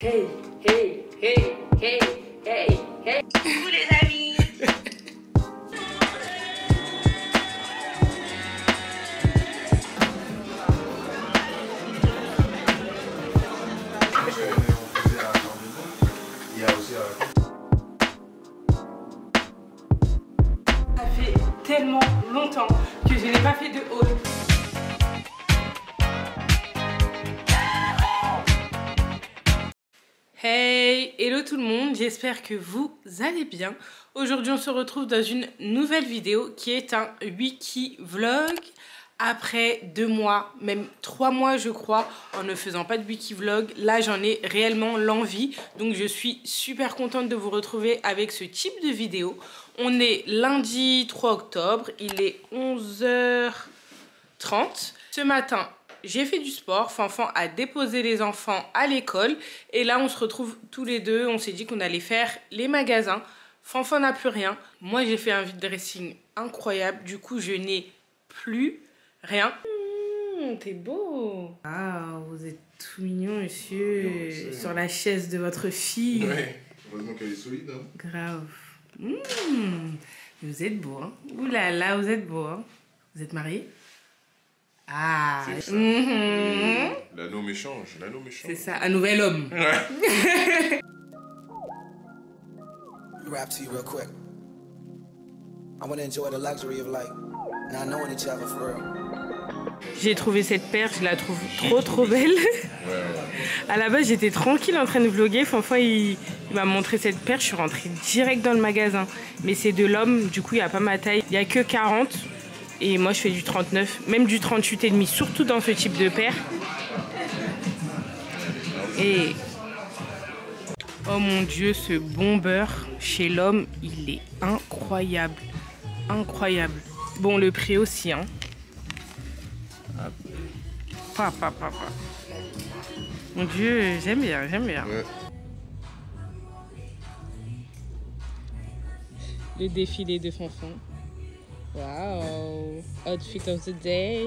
Hey, hey, hey, hey, hey, hey. Coucou les amis. Ça fait tellement longtemps que je n'ai pas fait de haul. Hey, hello tout le monde, j'espère que vous allez bien. Aujourd'hui on se retrouve dans une nouvelle vidéo qui est un wiki vlog. Après 2 mois, même 3 mois je crois, en ne faisant pas de wiki vlog, là j'en ai réellement l'envie. Donc je suis super contente de vous retrouver avec ce type de vidéo. On est lundi 3 octobre, il est 11h30. Ce matin, j'ai fait du sport, Fanfan a déposé les enfants à l'école et là on se retrouve tous les deux, on s'est dit qu'on allait faire les magasins. Fanfan n'a plus rien, moi j'ai fait un vide dressing incroyable, du coup je n'ai plus rien. T'es beau. Ah, vous êtes tout mignon monsieur, sur la chaise de votre fille. Ouais, heureusement qu'elle est solide. Hein. Grave. Vous êtes beau, hein. Ouh là là, vous êtes beau, hein. Vous êtes mariés? Ah, L'anneau m'échange, l'anneau m'échange. c'est ça, un nouvel homme. Ouais. Rap to you real quick. I want to enjoy the luxury of like not knowing each other for real. J'ai trouvé cette paire, je la trouve trop belle. À la base, j'étais tranquille en train de vlogger. Fanfan, il m'a montré cette paire, je suis rentrée direct dans le magasin. Mais c'est de l'homme, du coup, il n'y a pas ma taille. Il n'y a que 40. Et moi, je fais du 39, même du 38,5, surtout dans ce type de paire. Et... oh mon Dieu, ce bomber chez l'homme, il est incroyable. Incroyable. Bon, le prix aussi, hein. Papa. Mon Dieu, j'aime bien. Ouais. Le défilé de Fanfan. Wow, outfit of the day.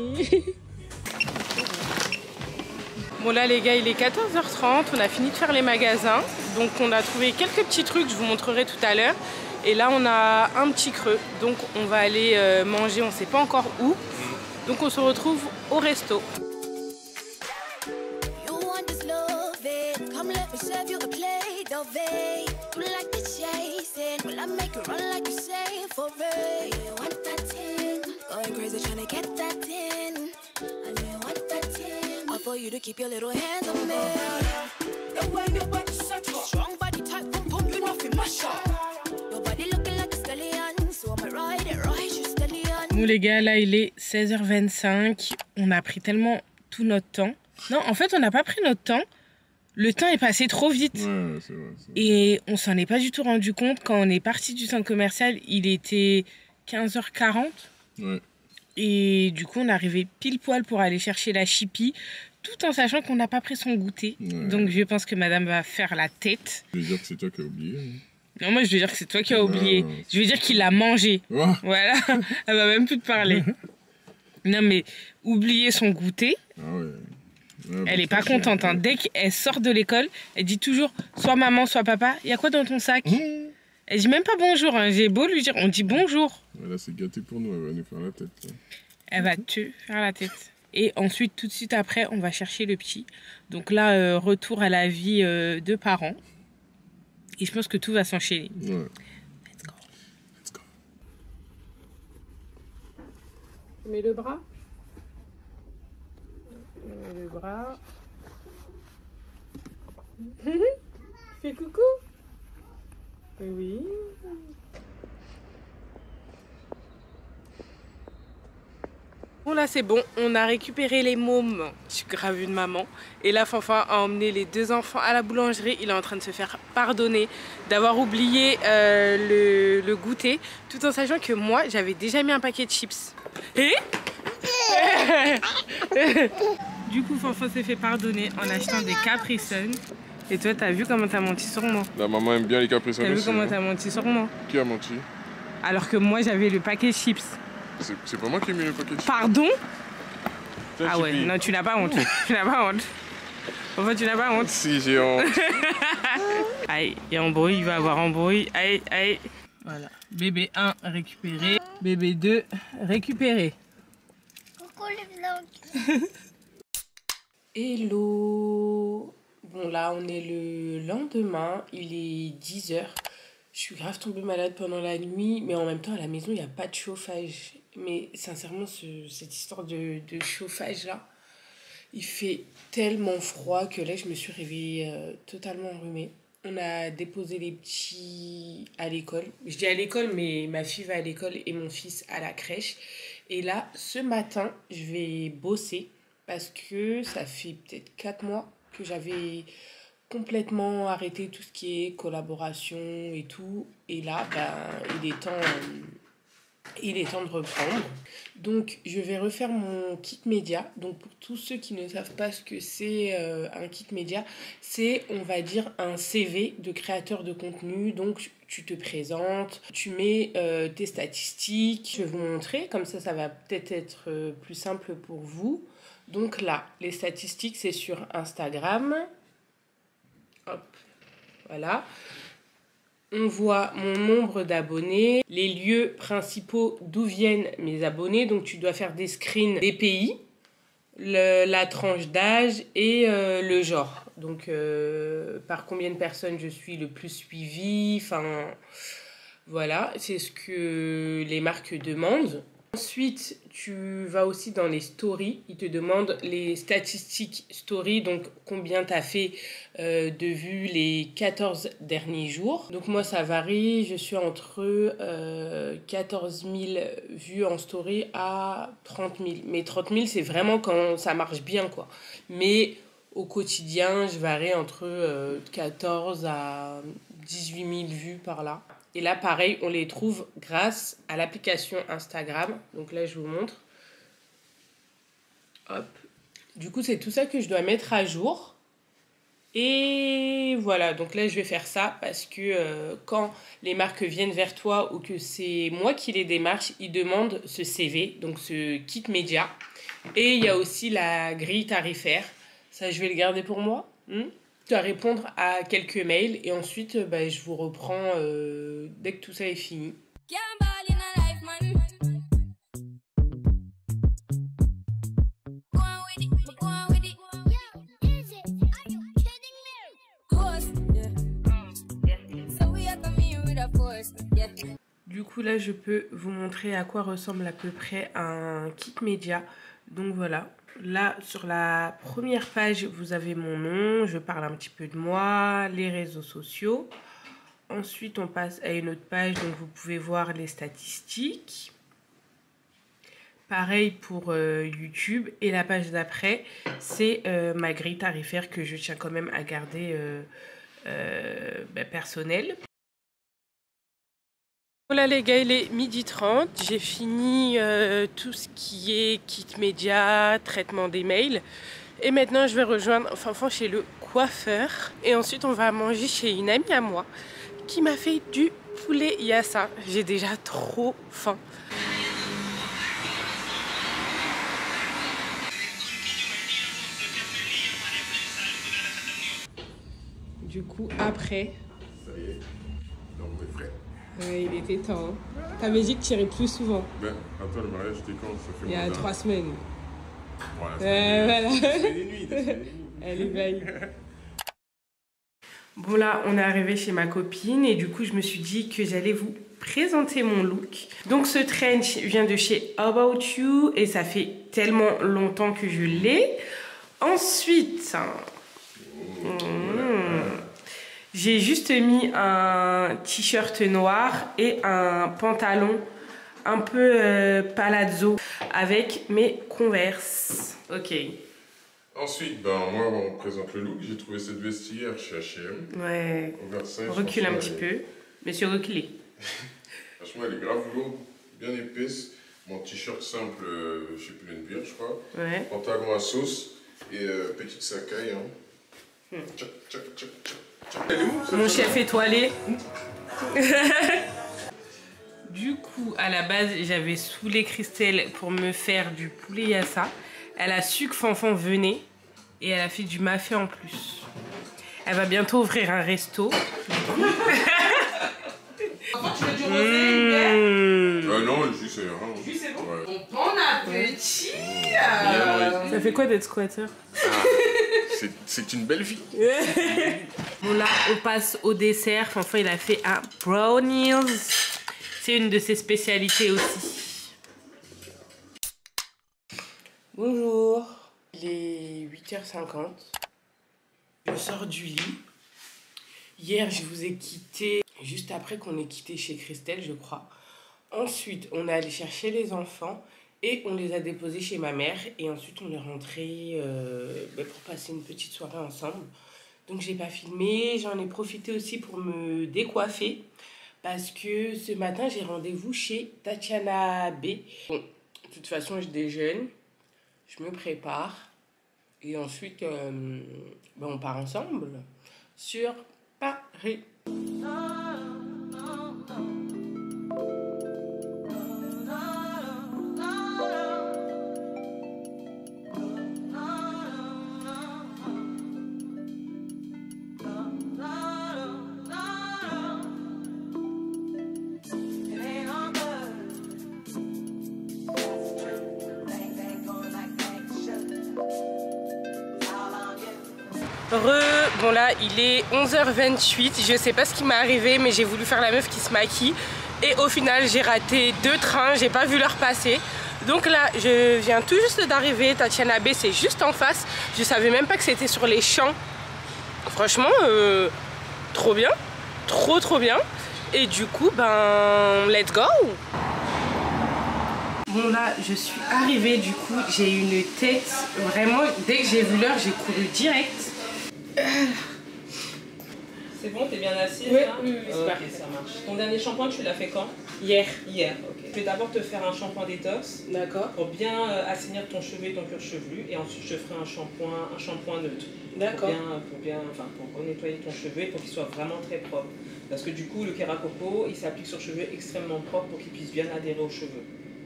Bon là les gars, il est 14h30, on a fini de faire les magasins. Donc on a trouvé quelques petits trucs, je vous montrerai tout à l'heure. Et là on a un petit creux, donc on va aller manger, on ne sait pas encore où. Donc on se retrouve au resto. For you to keep your little hands on me. The way your body such a strong body type, pump, you nothing mash up. Your body looking like a stallion, so I'ma ride it, you stallion. Bon les gars, là il est 16h25. On a pris tellement tout notre temps. Non, en fait on n'a pas pris notre temps. Le temps est passé trop vite. Ouais, c'est vrai. Et on s'en est pas du tout rendu compte. Quand on est parti du centre commercial, il était 15h40. Ouais. Et du coup, on est arrivé pile poil pour aller chercher la chipie, tout en sachant qu'on n'a pas pris son goûter. Ouais. Donc je pense que madame va faire la tête. Je veux dire que c'est toi qui as oublié. Non, moi je veux dire que c'est toi qui as oublié. Je veux dire qu'il l'a mangé. Ouais. Voilà, elle va même plus te parler. Non mais, oublier son goûter. Ah ouais. Ouais, elle est pas contente. Hein. Dès qu'elle sort de l'école, elle dit toujours soit maman, soit papa. Il y a quoi dans ton sac? Elle dit même pas bonjour. Hein. J'ai beau lui dire, on dit bonjour. Là c'est gâté pour nous, elle va nous faire la tête. Là. Elle va te faire la tête. Et ensuite, tout de suite après, on va chercher le petit. Donc là, retour à la vie de parents. Et je pense que tout va s'enchaîner. Ouais. Let's go. Let's go. Mets le bras. Mets le bras. Fais coucou. Oui. Bon là c'est bon, on a récupéré les mômes. Je suis grave une maman. Et là Fanfan a emmené les 2 enfants à la boulangerie. Il est en train de se faire pardonner d'avoir oublié le goûter. Tout en sachant que moi j'avais déjà mis un paquet de chips. Et du coup Fanfan s'est fait pardonner en achetant des Capri Sun. Et toi t'as vu comment t'as menti sur moi? La maman aime bien les Capri Sun. T'as vu comment t'as menti sur moi? Qui a menti? Alors que moi j'avais le paquet de chips. C'est pas moi qui ai mis le paquet de chips. Pardon? Tiens, Ah ouais, non tu n'as pas honte. Tu n'as pas honte. Enfin, tu n'as pas honte? Si, j'ai honte. Aïe, il y a embrouille, il va avoir embrouille. Aïe, aïe. Voilà. Bébé 1 récupéré. Bébé 2 récupéré. Coucou les vlogs. Hello. Bon, là, on est le lendemain. Il est 10h. Je suis grave tombée malade pendant la nuit. Mais en même temps, à la maison, il n'y a pas de chauffage. Mais sincèrement, cette histoire de chauffage là, il fait tellement froid que là je me suis réveillée totalement enrhumée. On a déposé les petits à l'école. Je dis à l'école, mais ma fille va à l'école et mon fils à la crèche. Et là, ce matin, je vais bosser parce que ça fait peut-être 4 mois que j'avais complètement arrêté tout ce qui est collaboration et tout. Et là, il est temps de reprendre. Donc, je vais refaire mon kit média. Donc, pour tous ceux qui ne savent pas ce que c'est un kit média, c'est, on va dire, un CV de créateur de contenu. Donc, tu te présentes, tu mets tes statistiques. Je vais vous montrer, comme ça va peut-être être plus simple pour vous. Donc là, les statistiques, c'est sur Instagram. Hop, voilà. On voit mon nombre d'abonnés, les lieux principaux d'où viennent mes abonnés. Donc, tu dois faire des screens des pays, la tranche d'âge et le genre. Donc, par combien de personnes je suis le plus suivi. Enfin, voilà, c'est ce que les marques demandent. Ensuite, tu vas aussi dans les stories. Ils te demandent les statistiques story, donc combien tu as fait de vues les 14 derniers jours. Donc moi, ça varie. Je suis entre 14 000 vues en story à 30 000. Mais 30 000, c'est vraiment quand ça marche bien, quoi. Mais au quotidien, je varie entre 14 à 18 000 vues par là. Et là, pareil, on les trouve grâce à l'application Instagram. Donc là, je vous montre. Hop. Du coup, c'est tout ça que je dois mettre à jour. Et voilà, donc là, je vais faire ça parce que quand les marques viennent vers toi ou que c'est moi qui les démarche, ils demandent ce CV, donc ce kit média. Et il y a aussi la grille tarifaire. Ça, je vais le garder pour moi. À répondre à quelques mails et ensuite je vous reprends dès que tout ça est fini. Du coup là je peux vous montrer à quoi ressemble à peu près un kit média. Donc voilà. Là, sur la première page, vous avez mon nom, je parle un petit peu de moi, les réseaux sociaux. Ensuite, on passe à une autre page, donc vous pouvez voir les statistiques. Pareil pour YouTube. Et la page d'après, c'est ma grille tarifaire que je tiens quand même à garder personnelle. Voilà les gars, il est 12h30, j'ai fini tout ce qui est kit média, traitement des mails. Et maintenant je vais rejoindre Fanfan chez le coiffeur. Et ensuite on va manger chez une amie à moi qui m'a fait du poulet yassa. J'ai déjà trop faim. Du coup après... Ça y est, donc on est frais. Ouais, il était temps. Hein. T'avais dit que tu irais plus souvent. Ben, attends, le mariage, c'était quand? Ça fait il y a 3 semaines. Voilà. Voilà. Des nuits. Elle éveille. Bon là, on est arrivé chez ma copine et du coup, je me suis dit que j'allais vous présenter mon look. Donc ce trench vient de chez About You et ça fait tellement longtemps que je l'ai. Ensuite... j'ai juste mis un t-shirt noir et un pantalon un peu palazzo avec mes Converse. Ok. Ensuite, moi, on présente le look. J'ai trouvé cette vestiaire chez H&M. Ouais. Recule un petit peu. Monsieur reculé. Franchement, elle est grave lourde, bien épaisse. Mon t-shirt simple, je sais plus, une bière, je crois. Ouais. Pantalon à sauce et petite sacaille. Hein. Tchac, tchac, tchac, tchac. Mon chef étoilé. Du coup, à la base, j'avais saoulé Christelle pour me faire du poulet yassa. Elle a su que Fanfan venait. Et elle a fait du mafé en plus. Elle va bientôt ouvrir un resto. Tu veux du rosé, non, le jus c'est rien. Le jus c'est bon. Ouais. Bon appétit. Ça fait quoi d'être squatter? C'est une belle vie. Bon là, on passe au dessert. Fanfan, il a fait un brownies. C'est une de ses spécialités aussi. Bonjour. Il est 8h50. Je sors du lit. Hier, je vous ai quitté juste après qu'on ait quitté chez Christelle, je crois. Ensuite, on est allé chercher les enfants et on les a déposés chez ma mère. Et ensuite, on est rentré pour passer une petite soirée ensemble. Donc, j'ai pas filmé. J'en ai profité aussi pour me décoiffer parce que ce matin, j'ai rendez-vous chez Tatiana B. Bon, de toute façon, je déjeune, je me prépare et ensuite, on part ensemble sur Paris. Bon là il est 11h28, je sais pas ce qui m'est arrivé mais j'ai voulu faire la meuf qui se maquille et au final j'ai raté 2 trains, j'ai pas vu l'heure passer. Donc là je viens tout juste d'arriver, Tatiana B c'est juste en face, je savais même pas que c'était sur les champs. Franchement trop bien, trop bien. Et du coup let's go. Bon là je suis arrivée, du coup j'ai une tête, vraiment dès que j'ai vu l'heure j'ai couru direct. C'est bon, t'es bien assise oui, là? Oui, c'est parfait. Ça marche. Ton dernier shampoing, tu l'as fait quand? Hier. Hier, ok. Je vais d'abord te faire un shampoing détox. D'accord. Pour bien assainir ton cheveu et ton cuir chevelu. Et ensuite, je te ferai un shampoing neutre. D'accord. Pour nettoyer ton cheveu et pour qu'il soit vraiment très propre. Parce que du coup, le Keracoco, il s'applique sur cheveux extrêmement propre pour qu'il puisse bien adhérer aux cheveux.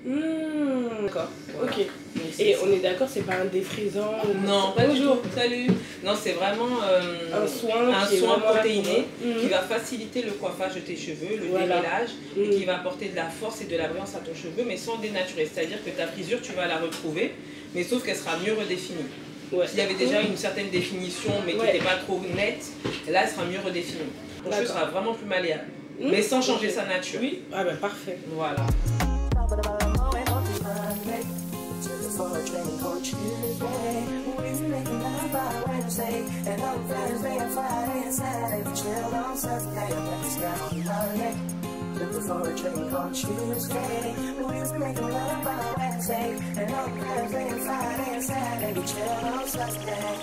D'accord, voilà. Ok. Et on est d'accord, c'est pas un défrisant? Non, pas du tout. Salut. Non, c'est vraiment un soin protéiné qui va faciliter le coiffage de tes cheveux, le démêlage, et qui va apporter de la force et de la brillance à ton cheveu, mais sans dénaturer. C'est-à-dire que ta frisure, tu vas la retrouver, mais sauf qu'elle sera mieux redéfinie. Ouais. S'il y avait déjà une certaine définition, mais qui n'était pas trop nette, là, elle sera mieux redéfinie. Ton cheveu sera vraiment plus malléable, mais sans changer sa nature. Oui. Ah ben parfait. Voilà. For a training coach Tuesday, we making love by Wednesday, and on Thursday and Friday and Saturday we chill on Saturday and practice down on Monday. Looking for a training coach Tuesday, we making love by Wednesday, and on Thursday and Friday and Saturday we chill on Saturday.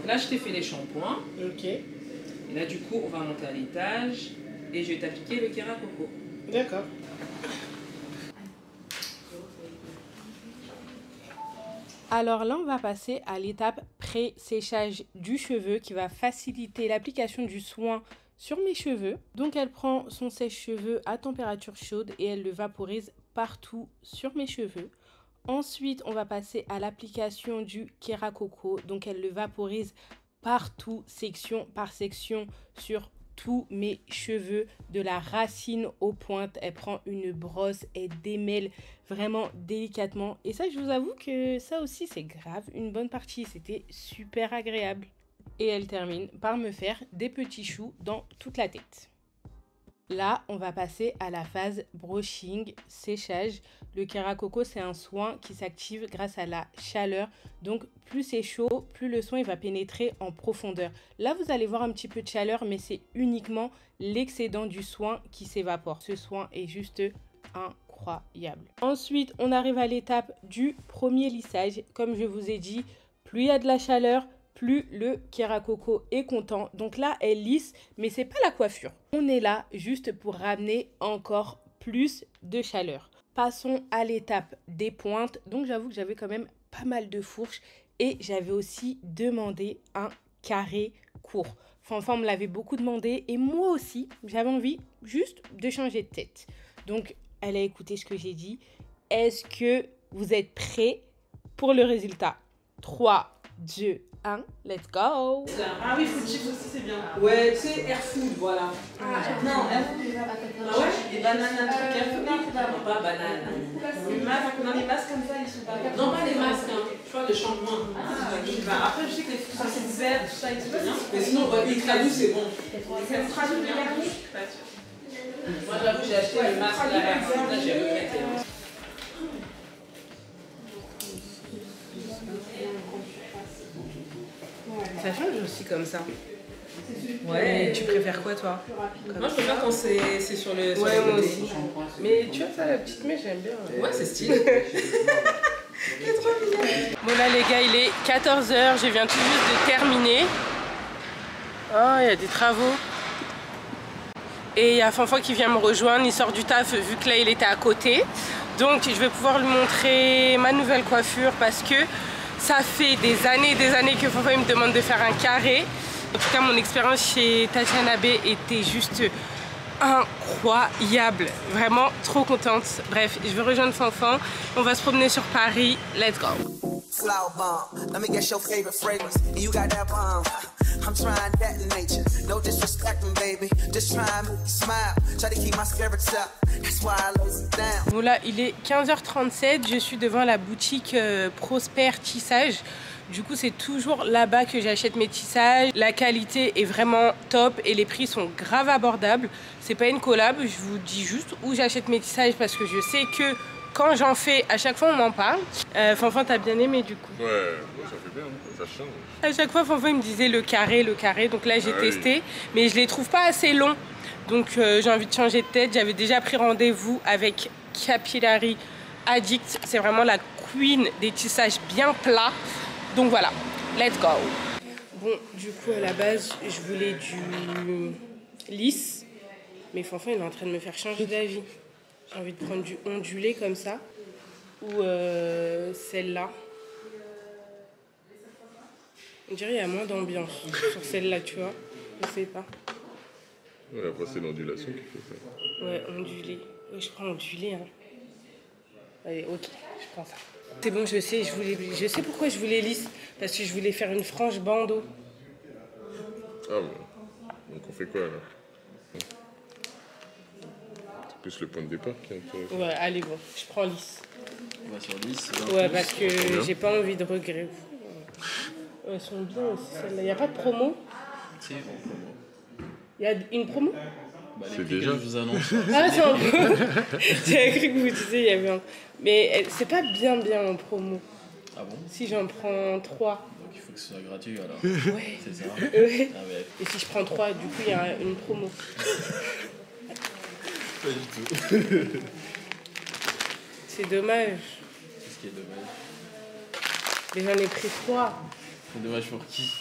Là, je t'ai fait les shampoings. Ok. Et là, du coup, on va monter à l'étage et je vais t'appliquer le Keracoco. D'accord. Alors là, on va passer à l'étape pré-séchage du cheveu qui va faciliter l'application du soin sur mes cheveux. Donc, elle prend son sèche-cheveux à température chaude et elle le vaporise partout sur mes cheveux. Ensuite, on va passer à l'application du Keracoco. Donc, elle le vaporise partout, section par section, sur tous mes cheveux, de la racine aux pointes. Elle prend une brosse et démêle vraiment délicatement. Et ça, je vous avoue que ça aussi, c'est grave une bonne partie. C'était super agréable. Et elle termine par me faire des petits choux dans toute la tête. Là, on va passer à la phase brushing, séchage. Le Keracoco, c'est un soin qui s'active grâce à la chaleur. Donc, plus c'est chaud, plus le soin il va pénétrer en profondeur. Là, vous allez voir un petit peu de chaleur, mais c'est uniquement l'excédent du soin qui s'évapore. Ce soin est juste incroyable. Ensuite, on arrive à l'étape du premier lissage. Comme je vous ai dit, plus il y a de la chaleur, plus le Keracoco est content. Donc là, elle lisse, mais c'est pas la coiffure. On est là juste pour ramener encore plus de chaleur. Passons à l'étape des pointes. Donc j'avoue que j'avais quand même pas mal de fourches Et j'avais aussi demandé un carré court. Fanfan me l'avait beaucoup demandé et moi aussi, j'avais envie juste de changer de tête. Donc, elle a écouté ce que j'ai dit. Est-ce que vous êtes prêts pour le résultat? 3, 2, 1, let's go! Ah oui, food chips aussi, c'est bien. Ouais, tu sais, air food, voilà. Non, air food. Ah ouais, des bananes, un truc air food. Non, pas banane. Non, les masques comme ça, ils sont pas bien. Non, pas les masques, hein. Tu vois, le shampoing. Après, je sais que les fruits sont verts, tout ça, ils sont bien. Mais sinon, Icradou, c'est bon. Icradou, le Icradou, je suis pas sûre. Moi, j'avoue, j'ai acheté le masque là, j'ai regretté. Ça change aussi comme ça. Ouais. Et tu préfères quoi, toi? Moi, je préfère quand c'est sur le. Ouais, moi aussi. Mais tu vois, ça, la petite mèche, j'aime bien. Ouais, c'est stylé. Bon, là, les gars, il est 14 h. Je viens tout juste de terminer. Oh, il y a des travaux. Et il y a Fanfan qui vient me rejoindre. Il sort du taf vu que là, il était à côté. Donc, je vais pouvoir lui montrer ma nouvelle coiffure parce que ça fait des années que Fanfan me demande de faire un carré. En tout cas, mon expérience chez Tatiana B était juste incroyable. Vraiment trop contente. Bref, je vais rejoindre Fanfan. On va se promener sur Paris. Let's go. Flower bomb, let me guess your favorite fragrance. And you got that bomb. I'm trying that in nature. No disrespecting, baby. Just try and make you smile. Try to keep my spirits up. That's why I lazy down. Bon, là, il est 15 h 37. Je suis devant la boutique Prosper Tissage. Du coup, c'est toujours là-bas que j'achète mes tissages. La qualité est vraiment top et les prix sont grave abordables. C'est pas une collab, je vous dis juste où j'achète mes tissages parce que je sais que quand j'en fais, à chaque fois on m'en parle. Fanfan, t'as bien aimé du coup? Ouais, ça fait bien, ça change. À chaque fois, Fanfan il me disait le carré. Donc là, j'ai testé, mais je les trouve pas assez longs. Donc j'ai envie de changer de tête. J'avais déjà pris rendez-vous avec Capillary Addict. C'est vraiment la queen des tissages bien plats. Donc voilà, let's go. Bon, du coup, à la base, je voulais du lisse. Mais Fanfan, il est en train de me faire changer d'avis. J'ai envie de prendre du ondulé comme ça. Ou celle-là. On dirait qu'il y a moins d'ambiance sur celle-là, tu vois. Je sais pas. Ouais, après, c'est l'ondulation qui fait ça. Ouais, ondulé. Ouais, je prends ondulé. Hein. Allez, ok, je prends ça. C'est bon, je sais pourquoi je voulais lisse. Parce que je voulais faire une frange bandeau. Ah bon. Donc on fait quoi là? C'est plus le point de départ qui est intéressant. Ouais, allez, bon, je prends lisse. On va sur 10. Ouais, parce que j'ai pas envie de regret. Elles sont bien aussi, celles-là. Il n'y a pas de promo? Si, en promo. Il y a une promo? Bah, c'est déjà. Je vous annonce. Ah, c'est en promo. J'ai cru que vous disiez il y avait un. Mais c'est pas bien en promo. Ah bon? Si j'en prends 3. Donc il faut que ce soit gratuit alors. Ouais. C'est ça? Ouais. Ah ouais. Et si je prends 3, du coup, il y a une promo. Pas du tout. C'est dommage. C'est ce qui est dommage. Mais j'en ai pris 3. C'est dommage pour qui?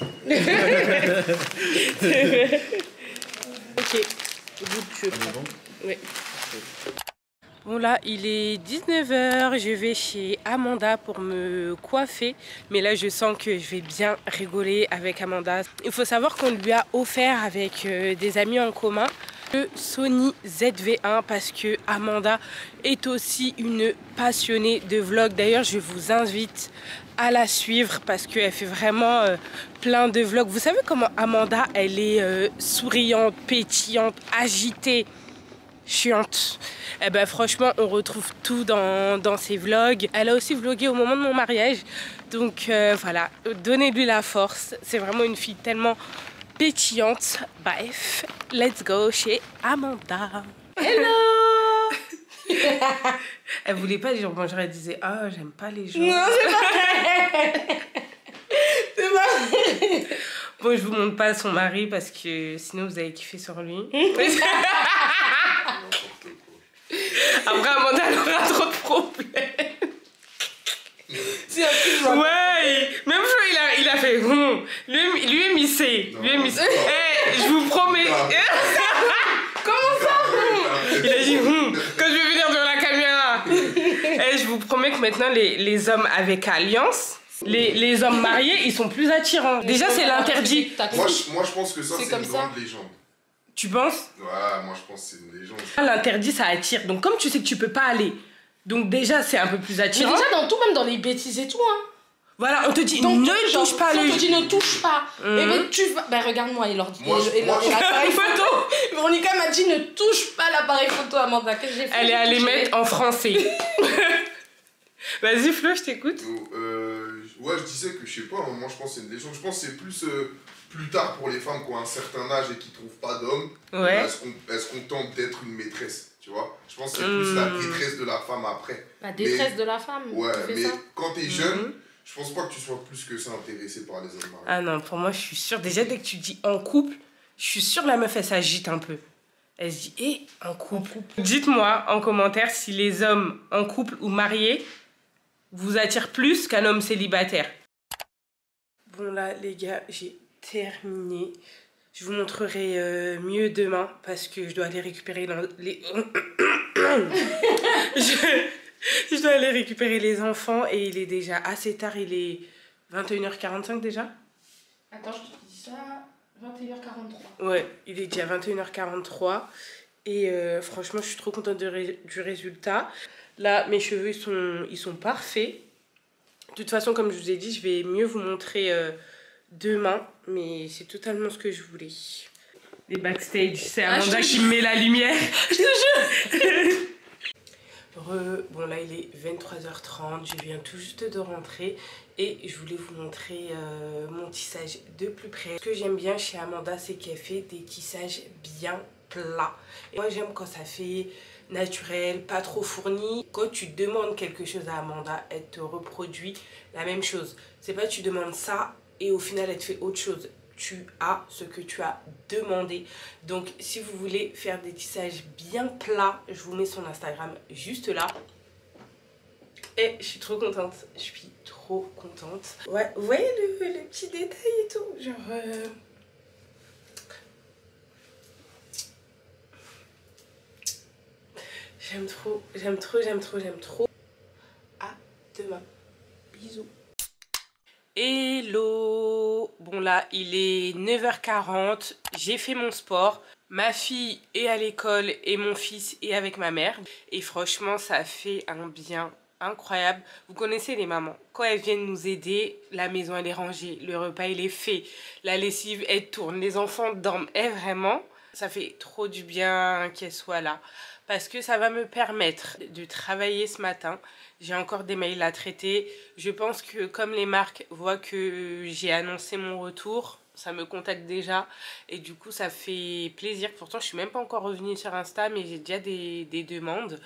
Ok. Goûte, je prends. Bon. Ouais. Bon là, il est 19 h, je vais chez Amanda pour me coiffer. Mais là, je sens que je vais bien rigoler avec Amanda. Il faut savoir qu'on lui a offert avec des amis en commun le Sony ZV-1 parce que Amanda est aussi une passionnée de vlog. D'ailleurs, je vous invite à la suivre parce qu'elle fait vraiment plein de vlogs. Vous savez comment Amanda, elle est souriante, pétillante, agitée, chiante. Eh ben franchement, on retrouve tout dans ses vlogs. Elle a aussi vlogué au moment de mon mariage. Donc voilà, donnez-lui la force. C'est vraiment une fille tellement pétillante. Bref, let's go chez Amanda. Hello. Elle voulait pas les gens manger, elle disait « Ah, j'aime pas les gens. » Non, c'est pas vrai. C'est pas vrai. Bon, je vous montre pas son mari parce que sinon vous allez kiffer sur lui. Après, Amanda, elle aura trop de problèmes. C'est un truc genre... Ouais, même chose, il a fait... Lui est missé. Lui est missé. Hey, je vous promets... Comment ça? Il a dit... Quand je vais venir devant la caméra. Hey, je vous promets que maintenant, les hommes avec alliance, Les hommes mariés, ils sont plus attirants. Déjà, c'est l'interdit. Moi, je pense que ça, c'est comme une ça. grande légende. Tu penses? Ouais, moi, je pense que c'est une légende. L'interdit, ça attire. Donc, comme tu sais que tu peux pas aller, donc déjà, c'est un peu plus Mais attirant. déjà, dans tout, même dans les bêtises et tout, hein. Voilà, on te dit Donc, ne touche pas si le. on te dit ne touche pas. Et ben tu vas. Ben regarde-moi, et l'appareil photo. Véronica m'a dit ne touche pas l'appareil photo, Amanda. Qu'est-ce que j'ai fait? Elle est allée mettre en français. Vas-y, Flo, je t'écoute. Ouais, je disais que je sais pas, moi je pense que c'est une légende. Je pense que c'est plus tard pour les femmes qui ont un certain âge et qui trouvent pas d'homme. Ouais. Elles se contentent d'être une maîtresse, tu vois. Je pense que c'est plus la détresse de la femme après. La détresse de la femme. Ouais, tu fais mais ça. quand t'es jeune, je pense pas que tu sois plus que ça intéressé par les hommes mariés. Ah non, pour moi, je suis sûre. Déjà, dès que tu dis en couple, je suis sûre la meuf, elle s'agite un peu. Elle se dit, en couple. Dites-moi en commentaire si les hommes en couple ou mariés vous attirent plus qu'un homme célibataire. Bon, là, les gars, j'ai terminé. Je vous montrerai mieux demain parce que je dois aller récupérer les... je dois aller récupérer les enfants et il est déjà assez tard. Il est 21h45 déjà. Attends, je te dis ça. 21h43. Ouais, il est déjà 21h43 et franchement, je suis trop contente du résultat. Là, mes cheveux, ils sont parfaits. De toute façon, comme je vous ai dit, je vais mieux vous montrer demain, mais c'est totalement ce que je voulais. Les backstage, c'est Amanda qui me met la lumière. Je te jure. Bon, là, il est 23h30, je viens tout juste de rentrer et je voulais vous montrer mon tissage de plus près. Ce que j'aime bien chez Amanda, c'est qu'elle fait des tissages bien plats. Et moi, j'aime quand ça fait naturel, pas trop fourni. Quand tu demandes quelque chose à Amanda, elle te reproduit la même chose. C'est pas tu demandes ça et au final, elle te fait autre chose. Tu as ce que tu as demandé. Donc si vous voulez faire des tissages bien plats, je vous mets son Instagram juste là. Et je suis trop contente. Je suis trop contente. Ouais, vous voyez le petit détail et tout. Genre... J'aime trop, j'aime trop, j'aime trop, j'aime trop. À demain. Bisous. Hello. Bon là, il est 9h40. J'ai fait mon sport. Ma fille est à l'école et mon fils est avec ma mère. Et franchement, ça fait un bien incroyable. Vous connaissez les mamans. Quand elles viennent nous aider, la maison elle est rangée, le repas il est fait, la lessive elle tourne, les enfants dorment. Et vraiment, ça fait trop du bien qu'elles soient là. Parce que ça va me permettre de travailler ce matin. J'ai encore des mails à traiter. Je pense que comme les marques voient que j'ai annoncé mon retour, ça me contacte déjà. Et du coup, ça fait plaisir. Pourtant, je ne suis même pas encore revenue sur Insta, mais j'ai déjà des demandes.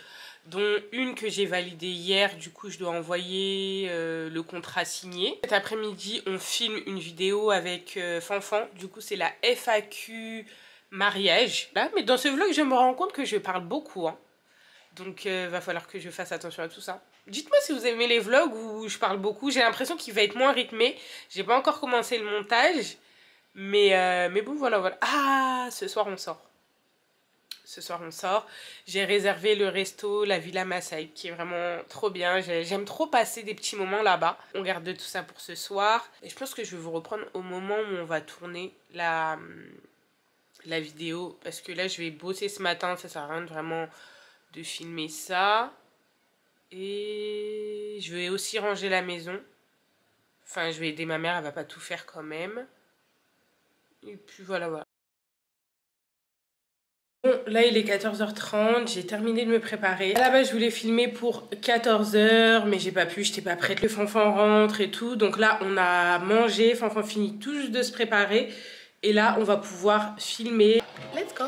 Dont une que j'ai validée hier. Du coup, je dois envoyer le contrat signé. Cet après-midi, on filme une vidéo avec Fanfan. Du coup, c'est la FAQ... mariage. Là, mais dans ce vlog, je me rends compte que je parle beaucoup. Hein. Donc, va falloir que je fasse attention à tout ça. Dites-moi si vous aimez les vlogs où je parle beaucoup. J'ai l'impression qu'il va être moins rythmé. J'ai pas encore commencé le montage. Mais bon, voilà. Ah, ce soir, on sort. Ce soir, on sort. J'ai réservé le resto, la Villa Massaï, qui est vraiment trop bien. J'aime trop passer des petits moments là-bas. On garde tout ça pour ce soir. Et je pense que je vais vous reprendre au moment où on va tourner la vidéo, parce que là je vais bosser ce matin, ça sert à rien vraiment de filmer ça. Et je vais aussi ranger la maison, enfin je vais aider ma mère, elle va pas tout faire quand même. Et puis voilà. Bon, là il est 14h30, j'ai terminé de me préparer. À la base je voulais filmer pour 14h, mais j'ai pas pu, j'étais pas prête. Le Fanfan rentre et tout, donc là on a mangé, Fanfan finit tout juste de se préparer. Et là, on va pouvoir filmer. Let's go!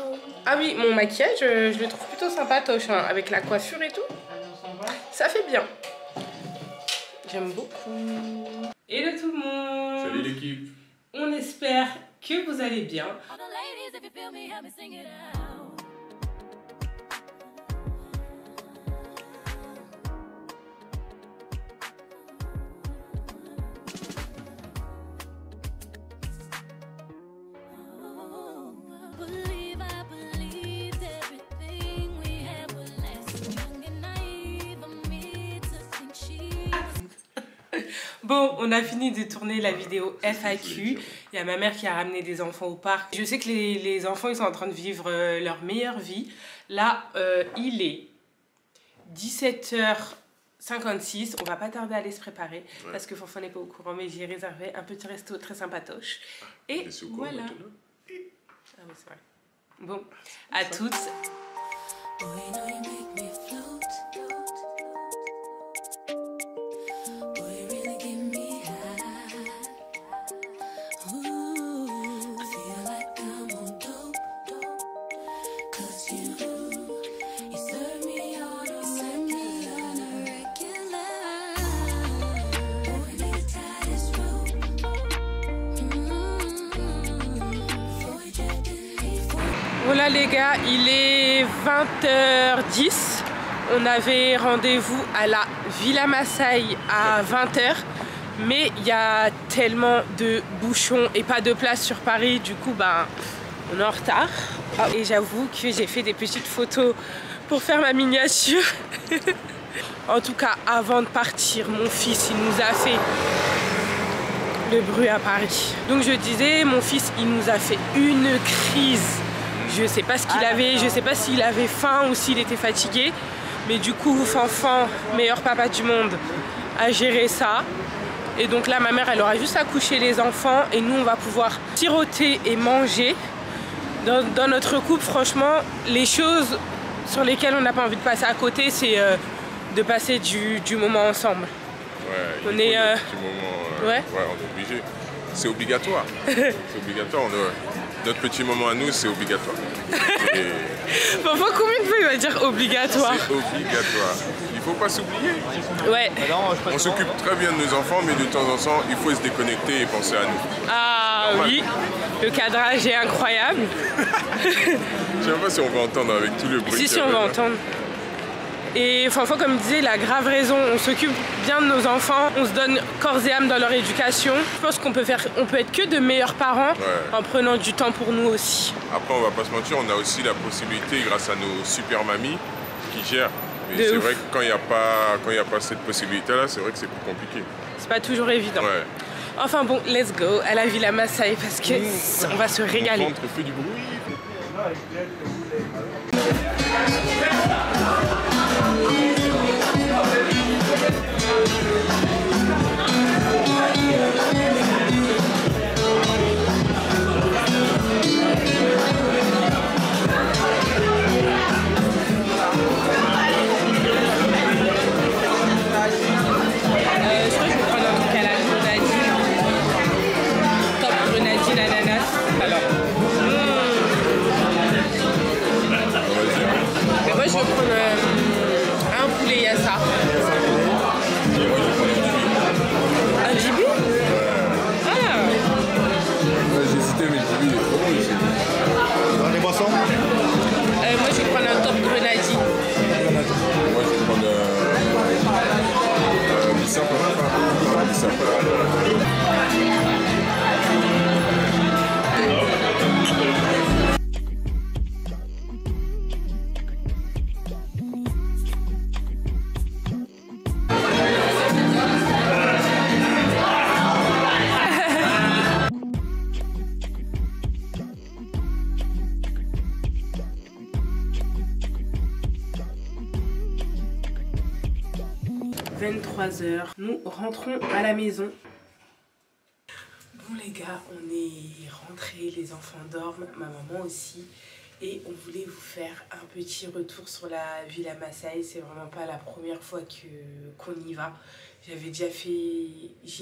Ah oui, mon maquillage, je le trouve plutôt sympatoche, hein, avec la coiffure et tout. Ça fait bien. J'aime beaucoup. Hello tout le monde! Salut l'équipe! On espère que vous allez bien. Bon, on a fini de tourner la vidéo FAQ. Il y a ma mère qui a ramené des enfants au parc. Je sais que les enfants, ils sont en train de vivre leur meilleure vie. Là, il est 17h56. On va pas tarder à aller se préparer parce que Fanfan n'est pas au courant, mais j'ai réservé un petit resto très sympatoche. Et voilà. Ah oui, c'est vrai. Bon, à toutes. Voilà les gars, il est 20h10. On avait rendez-vous à la Villa Massaï à 20h. Mais il y a tellement de bouchons et pas de place sur Paris. Du coup, ben, on est en retard. Et j'avoue que j'ai fait des petites photos pour faire ma miniature. En tout cas, avant de partir, mon fils, il nous a fait le bruit à Paris. Donc je disais, mon fils, il nous a fait une crise. Je sais pas ce qu'il avait, je sais pas s'il avait faim ou s'il était fatigué. Mais du coup, Fanfan, meilleur papa du monde, a géré ça. Et donc là, ma mère, elle aura juste à coucher les enfants. Et nous, on va pouvoir siroter et manger. Dans notre couple, franchement, les choses sur lesquelles on n'a pas envie de passer à côté, c'est de passer du moment ensemble. Ouais, on est... petit moment, ouais, on est obligé. C'est obligatoire. C'est obligatoire. Notre petit moment à nous, c'est obligatoire. Parfois, combien de fois il va dire obligatoire? C'est obligatoire. Il faut pas s'oublier. Ouais. On s'occupe très bien de nos enfants, mais de temps en temps, il faut se déconnecter et penser à nous. Ah oui, le cadrage est incroyable. Je sais pas si on va entendre avec tout le bruit. Si, on va entendre. Et Fanfan, comme disait, il a grave raison. On s'occupe bien de nos enfants, on se donne corps et âme dans leur éducation. Je pense qu'on peut être que de meilleurs parents en prenant du temps pour nous aussi. Après, on va pas se mentir, on a aussi la possibilité, grâce à nos super mamies, qui gèrent. Mais c'est vrai que quand il n'y a pas cette possibilité-là, c'est vrai que c'est plus compliqué. C'est pas toujours évident. Ouais. Enfin bon, let's go à la Villa Massaï parce que on va se régaler. On fait du bruit. Nous rentrons à la maison. Bon les gars, on est rentrés, les enfants dorment, ma maman aussi. Et on voulait vous faire un petit retour sur la Villa Massaï. C'est vraiment pas la première fois qu'on y va. J'y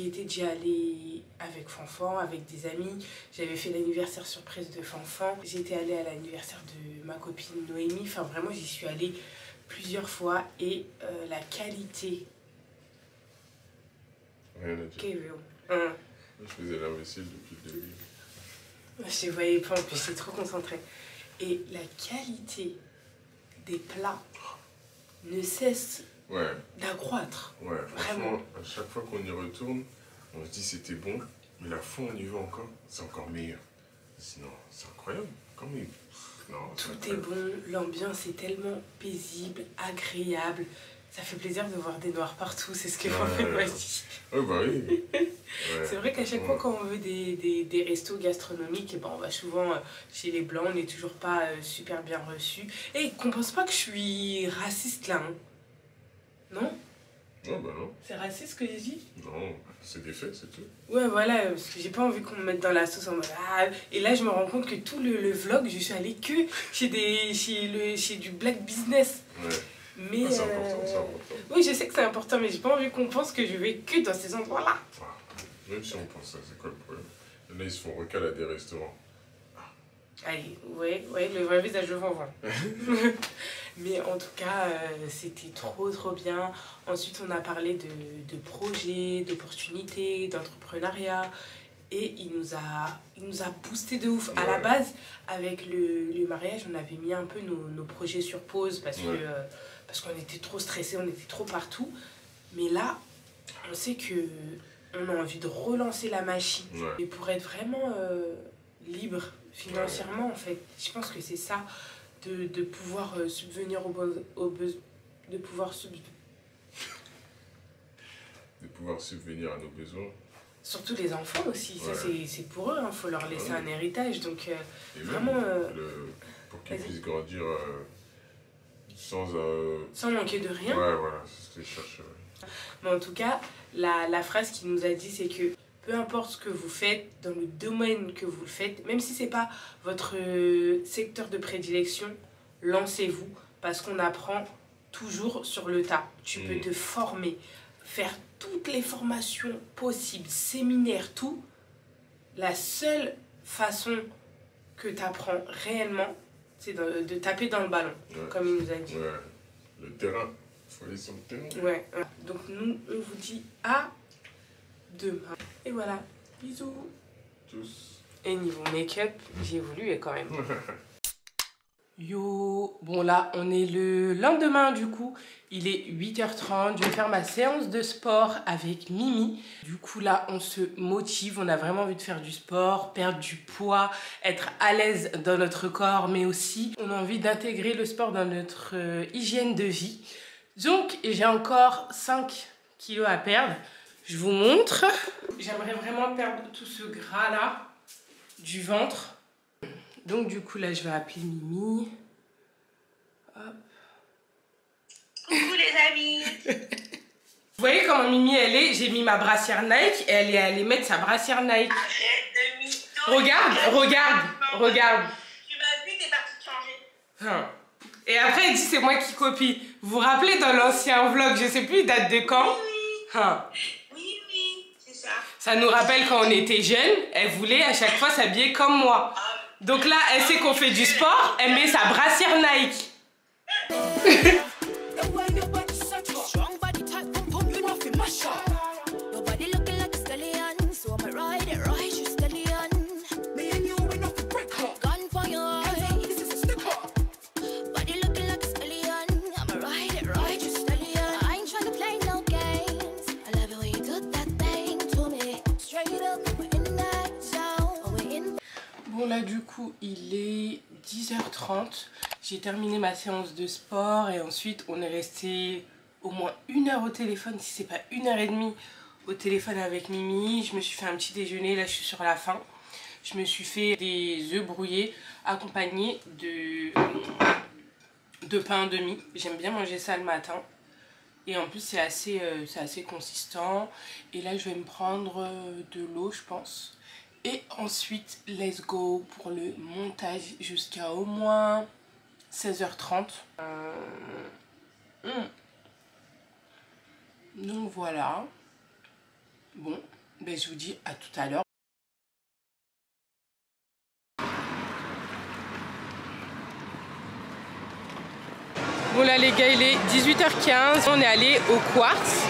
étais déjà allée avec Fanfan, avec des amis. J'avais fait l'anniversaire surprise de Fanfan. J'étais allée à l'anniversaire de ma copine Noémie. Enfin vraiment, j'y suis allée plusieurs fois. Et la qualité... Rien à dire. Je faisais la vaisselle depuis le début. Je ne voyais pas, en plus j'étais trop concentrée. Et la qualité des plats ne cesse d'accroître. Ouais, franchement, à chaque fois qu'on y retourne, on se dit c'était bon, mais la fois on y va encore, c'est encore meilleur. Sinon, c'est incroyable, quand même. Non, tout est bon, l'ambiance est tellement paisible, agréable. ça fait plaisir de voir des noirs partout, c'est ce que en fait moi je dis. Ouais, bah oui. C'est vrai qu'à chaque fois quand on veut des restos gastronomiques, et ben on va souvent chez les blancs, on n'est toujours pas super bien reçus. Et qu'on pense pas que je suis raciste là, hein. Non? Non, bah non. C'est raciste ce que j'ai dit? Non, c'est des faits, c'est tout. Ouais, voilà, parce que j'ai pas envie qu'on me mette dans la sauce en mode ah. Et là, je me rends compte que tout le vlog, je suis allée que chez du black business. Ouais. Mais c'est important, c'est important. Oui, je sais que c'est important, mais j'ai pas envie qu'on pense que je vais que dans ces endroits-là. Même si on pense ça, c'est quoi le problème? Là, ils se font recaler à des restaurants. Allez, ouais, le vrai visage devant moi. Mais en tout cas, c'était trop bien. Ensuite, on a parlé de projets, d'opportunités, d'entrepreneuriat. Et il nous a boosté de ouf. Ouais. À la base, avec le mariage, on avait mis un peu nos projets sur pause parce qu'on était trop stressés, on était trop partout. Mais là, on sait qu'on a envie de relancer la machine. Ouais. Et pour être vraiment libre financièrement, en fait, je pense que c'est ça, de pouvoir subvenir aux besoins, de pouvoir subvenir à nos besoins. Surtout les enfants aussi, ouais. Ça c'est pour eux, il faut leur laisser un héritage, donc vraiment... pour qu'ils puissent grandir sans manquer de rien. Ouais, voilà, c'est ce que je cherche. Mais en tout cas, la phrase qu'il nous a dit, c'est que peu importe ce que vous faites, dans le domaine que vous le faites, même si c'est pas votre secteur de prédilection, lancez-vous, parce qu'on apprend toujours sur le tas. Tu peux te former, faire toutes les formations possibles, séminaires, tout. La seule façon que tu apprends réellement, c'est de taper dans le ballon, comme il nous a dit. Ouais, le terrain, il faut aller sur le terrain. Ouais, donc nous, on vous dit à demain. Et voilà, bisous. Tous. Et niveau make-up, j'ai évolué quand même. Yo, bon là, on est le lendemain du coup. Il est 8h30, je vais faire ma séance de sport avec Mimi. Du coup là, on se motive, on a vraiment envie de faire du sport, perdre du poids, être à l'aise dans notre corps, mais aussi on a envie d'intégrer le sport dans notre hygiène de vie. Donc, j'ai encore 5 kilos à perdre. Je vous montre. J'aimerais vraiment perdre tout ce gras là du ventre. Donc du coup là je vais appeler Mimi. Hop. Coucou les amis. Vous voyez comment Mimi elle est? J'ai mis ma brassière Nike et elle est allée mettre sa brassière Nike. Arrête de mytho. Regarde. Tu m'as vu, t'es partie te changer. Et après elle dit c'est moi qui copie. Vous vous rappelez dans l'ancien vlog, je sais plus date de quand? Oui, c'est ça. Ça nous rappelle quand on était jeunes, elle voulait à chaque fois s'habiller comme moi. Donc là, elle sait qu'on fait du sport, elle met sa brassière Nike. Bon là du coup il est 10h30, j'ai terminé ma séance de sport et ensuite on est resté au moins 1 heure au téléphone, si c'est pas 1h30 au téléphone avec Mimi. Je me suis fait un petit déjeuner, là je suis sur la fin. Je me suis fait des œufs brouillés accompagnés de pain de mie. J'aime bien manger ça le matin. Et en plus c'est assez consistant. Et là je vais me prendre de l'eau je pense. Et ensuite, let's go pour le montage jusqu'à au moins 16h30. Donc voilà. Bon, ben je vous dis à tout à l'heure. Bon là les gars, il est 18h15. On est allé au Quartz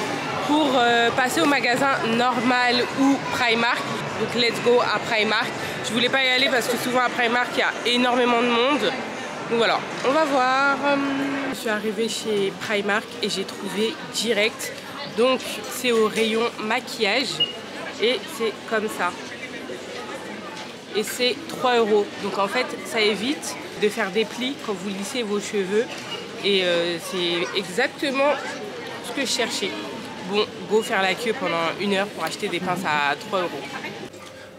pour passer au magasin Normal ou Primark. Donc let's go à Primark. Je voulais pas y aller parce que souvent à Primark il y a énormément de monde. Donc voilà, on va voir. Je suis arrivée chez Primark et j'ai trouvé direct. Donc c'est au rayon maquillage et c'est comme ça. Et c'est 3 €. Donc en fait ça évite de faire des plis quand vous lissez vos cheveux. Et c'est exactement ce que je cherchais. Bon, go faire la queue pendant 1 heure pour acheter des pinces à 3 €.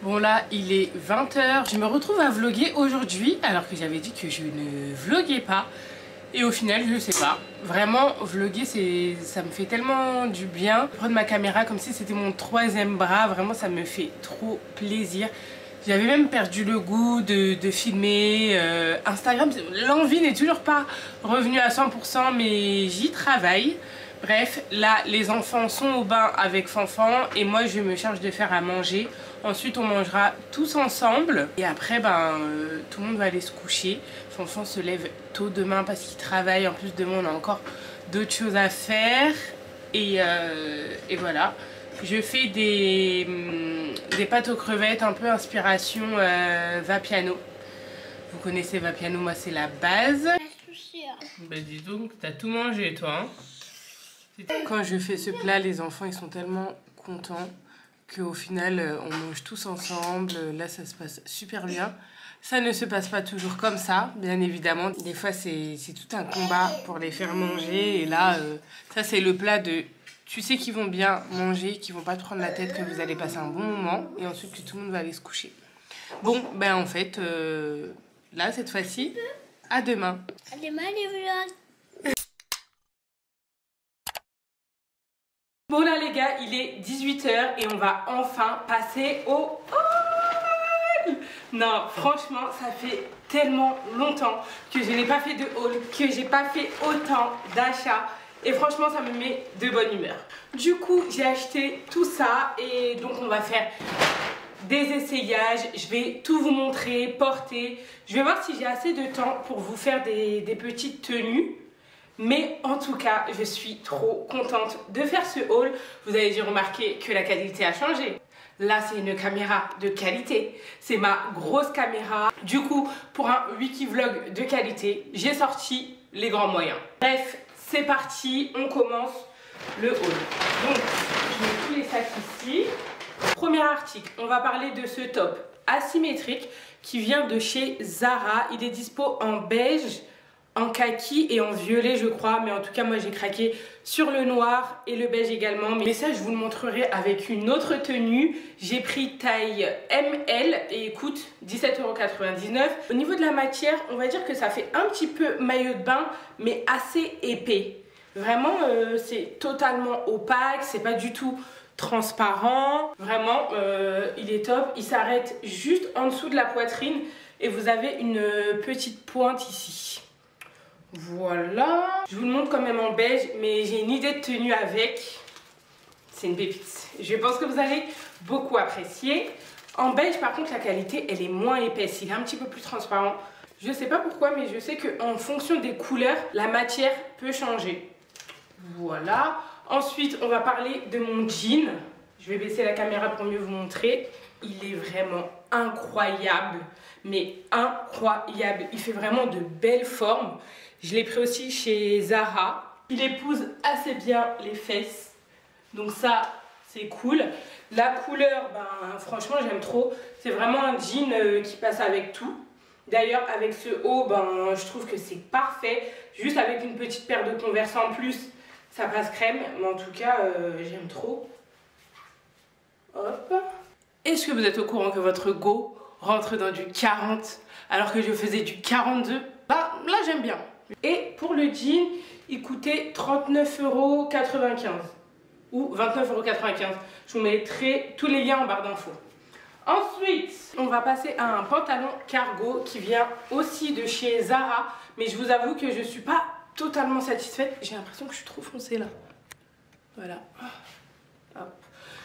Bon là, il est 20 h. Je me retrouve à vlogger aujourd'hui alors que j'avais dit que je ne vloguais pas. Et au final, je sais pas. Vraiment, vlogger, ça me fait tellement du bien. Prendre ma caméra comme si c'était mon 3e bras, vraiment, ça me fait trop plaisir. J'avais même perdu le goût de filmer. Instagram, l'envie n'est toujours pas revenue à 100%, mais j'y travaille. Bref, là, les enfants sont au bain avec Fanfan et moi, je me charge de faire à manger. Ensuite, on mangera tous ensemble. Et après, tout le monde va aller se coucher. Fanfan se lève tôt demain parce qu'il travaille. En plus, demain, on a encore d'autres choses à faire. Et voilà. Je fais des pâtes aux crevettes, un peu inspiration Vapiano. Vous connaissez Vapiano, moi, c'est la base. Bah, dis donc, t'as tout mangé, toi, hein. Quand je fais ce plat, les enfants ils sont tellement contents qu'au final on mange tous ensemble. Là ça se passe super bien. Ça ne se passe pas toujours comme ça, bien évidemment. Des fois c'est tout un combat pour les faire manger. Et là ça c'est le plat de tu sais qu'ils vont bien manger, qu'ils vont pas te prendre la tête, que vous allez passer un bon moment. Et ensuite que tout le monde va aller se coucher. Bon ben en fait là cette fois-ci à demain. À demain les vlogs. Bon là les gars, il est 18 h et on va enfin passer au haul. Non, franchement, ça fait tellement longtemps que je n'ai pas fait de haul, que j'ai pas fait autant d'achats. Et franchement, ça me met de bonne humeur. Du coup, j'ai acheté tout ça et donc on va faire des essayages. Je vais tout vous montrer, porter. Je vais voir si j'ai assez de temps pour vous faire des petites tenues. Mais en tout cas, je suis trop contente de faire ce haul. Vous avez dû remarquer que la qualité a changé. Là, c'est une caméra de qualité. C'est ma grosse caméra. Du coup, pour un wiki-vlog de qualité, j'ai sorti les grands moyens. Bref, c'est parti. On commence le haul. Donc, je mets tous les sacs ici. Premier article, on va parler de ce top asymétrique qui vient de chez Zara. Il est dispo en beige, en kaki et en violet je crois, mais en tout cas moi j'ai craqué sur le noir et le beige également, mais ça je vous le montrerai avec une autre tenue. J'ai pris taille ML et coûte 17,99 €. Au niveau de la matière, on va dire que ça fait un petit peu maillot de bain mais assez épais. Vraiment c'est totalement opaque, c'est pas du tout transparent. Vraiment il est top, il s'arrête juste en dessous de la poitrine et vous avez une petite pointe ici. Voilà, je vous le montre quand même en beige, mais j'ai une idée de tenue avec. C'est une pépite. Je pense que vous allez beaucoup apprécier. En beige, par contre, la qualité, elle est moins épaisse. Il est un petit peu plus transparent. Je sais pas pourquoi, mais je sais qu'en fonction des couleurs, la matière peut changer. Voilà. Ensuite, on va parler de mon jean. Je vais baisser la caméra pour mieux vous montrer. Il est vraiment incroyable, mais incroyable. Il fait vraiment de belles formes. Je l'ai pris aussi chez Zara. Il épouse assez bien les fesses. Donc ça, c'est cool. La couleur, franchement, j'aime trop. C'est vraiment un jean qui passe avec tout. D'ailleurs, avec ce haut, je trouve que c'est parfait. Juste avec une petite paire de Converse en plus, ça passe crème. Mais en tout cas, j'aime trop. Hop. Est-ce que vous êtes au courant que votre go rentre dans du 40 alors que je faisais du 42? Là j'aime bien. Et pour le jean, il coûtait 39,95 € ou 29,95 €. Je vous mettrai tous les liens en barre d'infos. Ensuite, on va passer à un pantalon cargo qui vient aussi de chez Zara. Mais je vous avoue que je ne suis pas totalement satisfaite. J'ai l'impression que je suis trop foncée là. Voilà. Hop.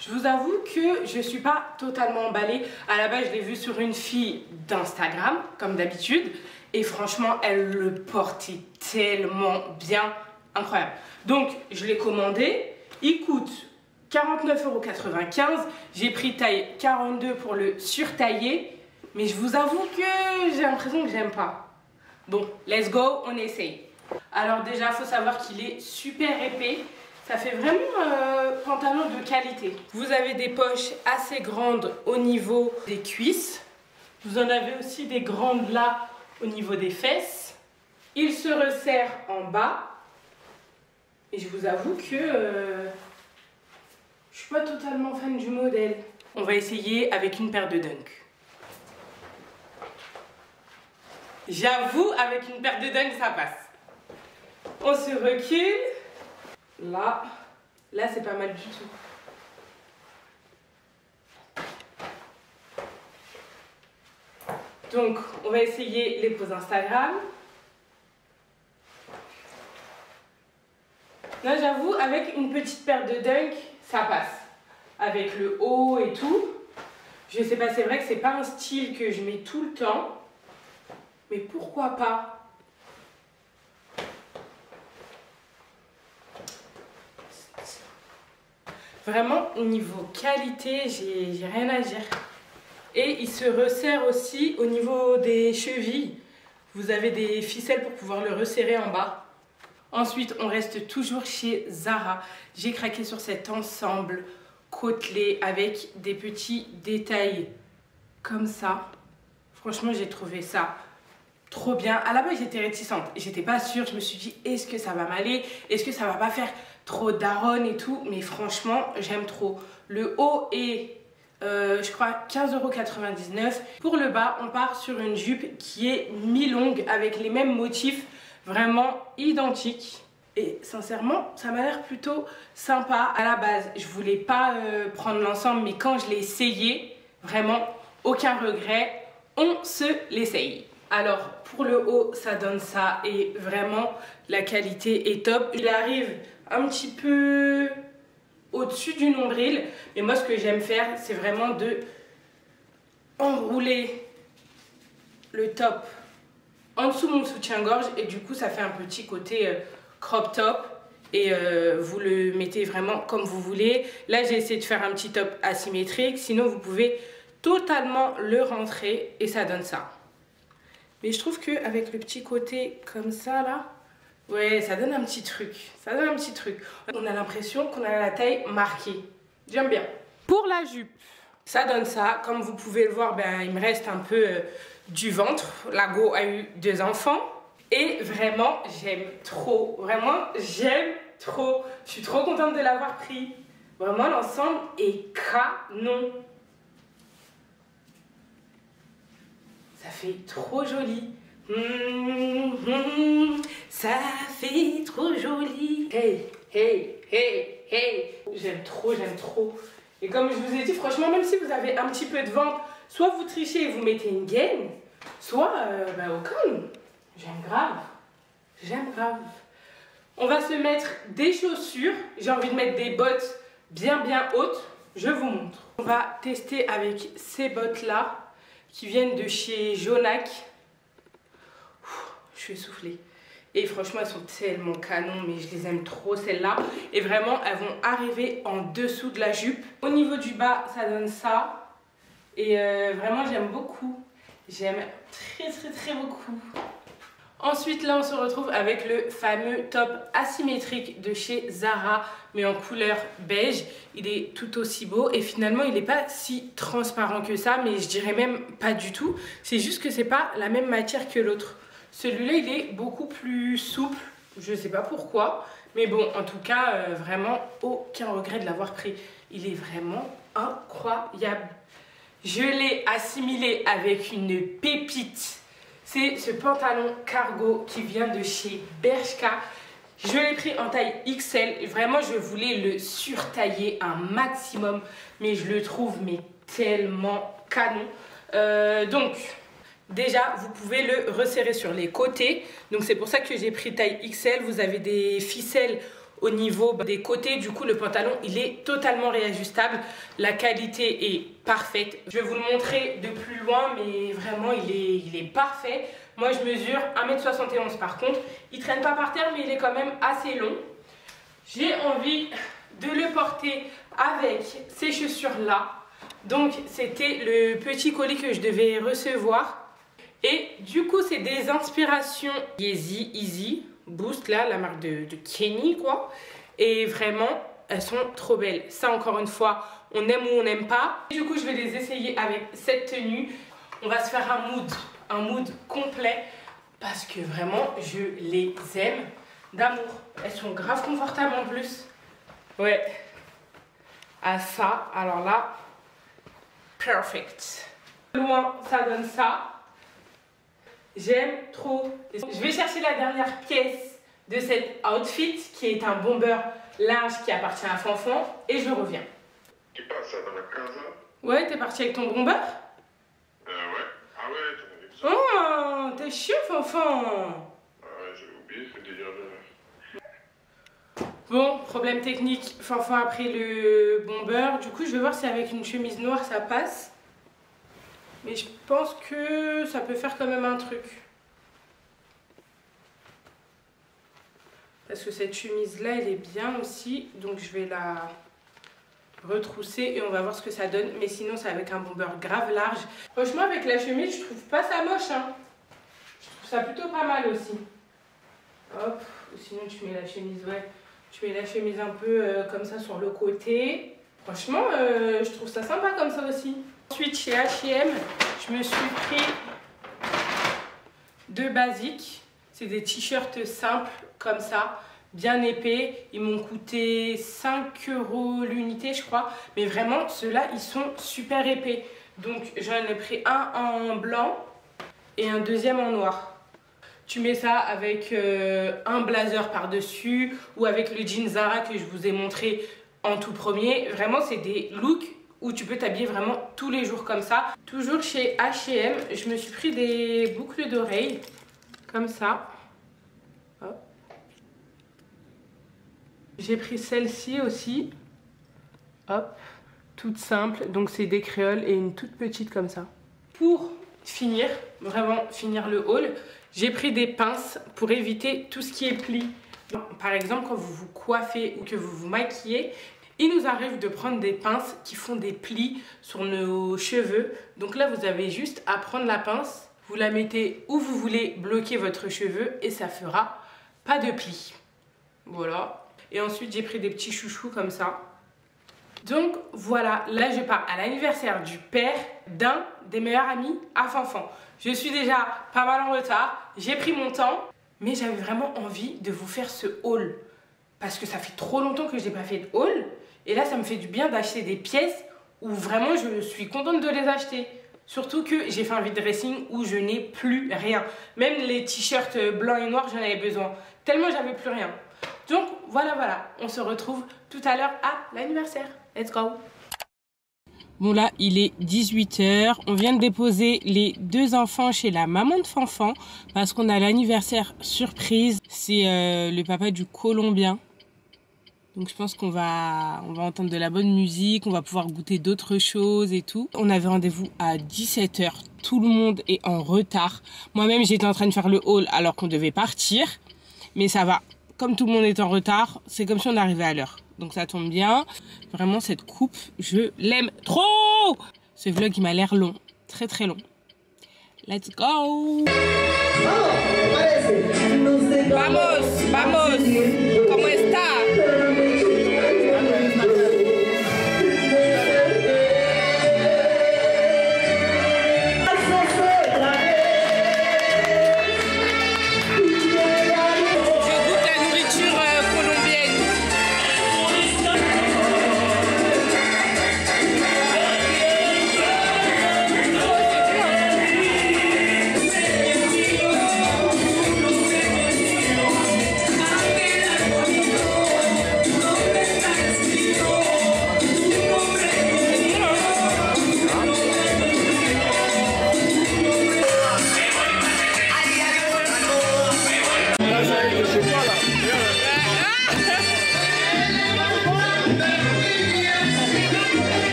Je vous avoue que je ne suis pas totalement emballée. À la base, je l'ai vu sur une fille d'Instagram, comme d'habitude. Et franchement, elle le portait tellement bien. Incroyable. Donc, je l'ai commandé. Il coûte 49,95 €. J'ai pris taille 42 pour le surtailler. Mais je vous avoue que j'ai l'impression que j'aime pas. Bon, let's go, on essaye. Alors déjà, il faut savoir qu'il est super épais. Ça fait vraiment pantalon de qualité. Vous avez des poches assez grandes au niveau des cuisses. Vous en avez aussi des grandes là au niveau des fesses. Il se resserre en bas. Et je vous avoue que je suis pas totalement fan du modèle. On va essayer avec une paire de Dunk. J'avoue, avec une paire de Dunk, ça passe. On se recule. Là c'est pas mal du tout. Donc, on va essayer les poses Instagram. Là, j'avoue, avec une petite paire de Dunk, ça passe. Avec le haut et tout. Je sais pas, c'est vrai que c'est pas un style que je mets tout le temps. Mais pourquoi pas? Vraiment, au niveau qualité, j'ai rien à dire. Et il se resserre aussi au niveau des chevilles. Vous avez des ficelles pour pouvoir le resserrer en bas. Ensuite, on reste toujours chez Zara. J'ai craqué sur cet ensemble côtelé avec des petits détails comme ça. Franchement, j'ai trouvé ça trop bien. À la base, j'étais réticente. J'étais pas sûre. Je me suis dit, est-ce que ça va m'aller? Est-ce que ça va pas faire trop daronne et tout? Mais franchement, j'aime trop. Le haut est, je crois, 15,99 €. Pour le bas, on part sur une jupe qui est mi-longue avec les mêmes motifs, vraiment identiques. Et sincèrement, ça m'a l'air plutôt sympa. À la base, je voulais pas prendre l'ensemble, mais quand je l'ai essayé, vraiment, aucun regret. On se l'essaye. Alors, pour le haut, ça donne ça. Et vraiment, la qualité est top. Il arrive un petit peu au-dessus du nombril. Mais moi, ce que j'aime faire, c'est vraiment de enrouler le top en dessous de mon soutien-gorge. Et du coup, ça fait un petit côté crop top. Et vous le mettez vraiment comme vous voulez. Là, j'ai essayé de faire un petit top asymétrique. Sinon, vous pouvez totalement le rentrer et ça donne ça. Mais je trouve qu'avec le petit côté comme ça, là, ouais, ça donne un petit truc. Ça donne un petit truc. On a l'impression qu'on a la taille marquée. J'aime bien. Pour la jupe, ça donne ça. Comme vous pouvez le voir, ben, il me reste un peu du ventre. La Go a eu 2 enfants. Et vraiment, j'aime trop. Vraiment, j'aime trop. Je suis trop contente de l'avoir pris. Vraiment, l'ensemble est canon. Ça fait trop joli. Ça fait trop joli. Hey, hey, hey, hey. J'aime trop, j'aime trop. Et comme je vous ai dit, franchement, même si vous avez un petit peu de ventre, soit vous trichez et vous mettez une gaine, soit, aucun. J'aime grave. J'aime grave. On va se mettre des chaussures. J'ai envie de mettre des bottes bien hautes. Je vous montre. On va tester avec ces bottes-là qui viennent de chez Jonac. Je suis essoufflée. Et franchement, elles sont tellement canon, mais je les aime trop celles-là. Et vraiment, elles vont arriver en dessous de la jupe. Au niveau du bas, ça donne ça. Et vraiment, j'aime beaucoup. J'aime très beaucoup. Ensuite, là, on se retrouve avec le fameux top asymétrique de chez Zara, mais en couleur beige. Il est tout aussi beau et finalement, il n'est pas si transparent que ça, mais je dirais même pas du tout. C'est juste que c'est pas la même matière que l'autre. Celui-là, il est beaucoup plus souple. Je sais pas pourquoi, mais bon, en tout cas, vraiment aucun regret de l'avoir pris. Il est vraiment incroyable. Je l'ai assimilé avec une pépite. C'est ce pantalon cargo qui vient de chez Bershka. Je l'ai pris en taille XL. Vraiment, je voulais le surtailler un maximum. Mais je le trouve tellement canon. Donc, déjà, vous pouvez le resserrer sur les côtés. Donc, c'est pour ça que j'ai pris taille XL. Vous avez des ficelles au niveau des côtés. Du coup, le pantalon, il est totalement réajustable. La qualité est parfaite. Je vais vous le montrer de plus loin, mais vraiment, il est parfait. Moi, je mesure 1,71 m par contre. Il traîne pas par terre, mais il est quand même assez long. J'ai envie de le porter avec ces chaussures-là. Donc, c'était le petit colis que je devais recevoir. Et du coup, c'est des inspirations Yeezy Easy Boost, là, la marque de Kenny, quoi. Et vraiment, elles sont trop belles. Ça, encore une fois, on aime ou on n'aime pas. Et du coup, je vais les essayer avec cette tenue. On va se faire un mood complet parce que vraiment, je les aime. d'amour. Elles sont grave confortables en plus. Ouais. À ça, alors là, perfect. Loin, ça donne ça. J'aime trop. Je vais chercher la dernière pièce de cet outfit qui est un bomber large qui appartient à Fanfan et je reviens. Tu passes ça dans la casa? Ouais, t'es parti avec ton bomber? Ouais. Ah ouais, t'en avais besoin. Oh, t'es chiant, Fanfan. Ah ouais, j'avais oublié ce délire de... Bon, problème technique. Fanfan a pris le bomber. Du coup, je vais voir si avec une chemise noire ça passe. Mais je pense que ça peut faire quand même un truc. Parce que cette chemise-là, elle est bien aussi. Donc, je vais la retrousser et on va voir ce que ça donne. Mais sinon, c'est avec un bomber grave large. Franchement, avec la chemise, je trouve pas ça moche. Hein. Je trouve ça plutôt pas mal aussi. Hop. Ou sinon, tu mets la chemise, ouais. Tu mets la chemise un peu comme ça sur le côté. Franchement, je trouve ça sympa comme ça aussi. Ensuite, chez H&M, je me suis pris 2 basiques. C'est des t-shirts simples comme ça, bien épais. Ils m'ont coûté 5 € l'unité, je crois. Mais vraiment, ceux-là, ils sont super épais. Donc, j'en ai pris un en blanc et un deuxième en noir. Tu mets ça avec un blazer par-dessus ou avec le jean Zara que je vous ai montré en tout premier. Vraiment, c'est des looks où tu peux t'habiller vraiment tous les jours comme ça. Toujours chez H&M, je me suis pris des boucles d'oreilles comme ça. Hop. J'ai pris celle-ci aussi. Hop, toute simple. Donc c'est des créoles et une toute petite comme ça. Pour finir, vraiment finir le haul, j'ai pris des pinces pour éviter tout ce qui est pli. Par exemple, quand vous vous coiffez ou que vous vous maquillez, il nous arrive de prendre des pinces qui font des plis sur nos cheveux. Donc là, vous avez juste à prendre la pince, vous la mettez où vous voulez bloquer votre cheveu et ça fera pas de plis. Voilà. Et ensuite, j'ai pris des petits chouchous comme ça. Donc voilà, là je pars à l'anniversaire du père d'un des meilleurs amis à Fanfan. Je suis déjà pas mal en retard, j'ai pris mon temps, mais j'avais vraiment envie de vous faire ce haul. Parce que ça fait trop longtemps que je n'ai pas fait de haul. Et là, ça me fait du bien d'acheter des pièces où vraiment je suis contente de les acheter. Surtout que j'ai fait un vide dressing où je n'ai plus rien. Même les t-shirts blancs et noirs, j'en avais besoin. Tellement j'avais plus rien. Donc voilà, on se retrouve tout à l'heure à l'anniversaire. Let's go! Bon là, il est 18 h. On vient de déposer les 2 enfants chez la maman de Fanfan parce qu'on a l'anniversaire surprise. C'est le papa du Colombien. Donc je pense qu'on va entendre de la bonne musique, on va pouvoir goûter d'autres choses et tout. On avait rendez-vous à 17 h. Tout le monde est en retard. Moi-même, j'étais en train de faire le haul alors qu'on devait partir. Mais ça va. Comme tout le monde est en retard, c'est comme si on arrivait à l'heure. Donc ça tombe bien. Vraiment, cette coupe, je l'aime trop. Ce vlog, il m'a l'air long. Très, très long. Let's go. Vamos, vamos. ¿Cómo está?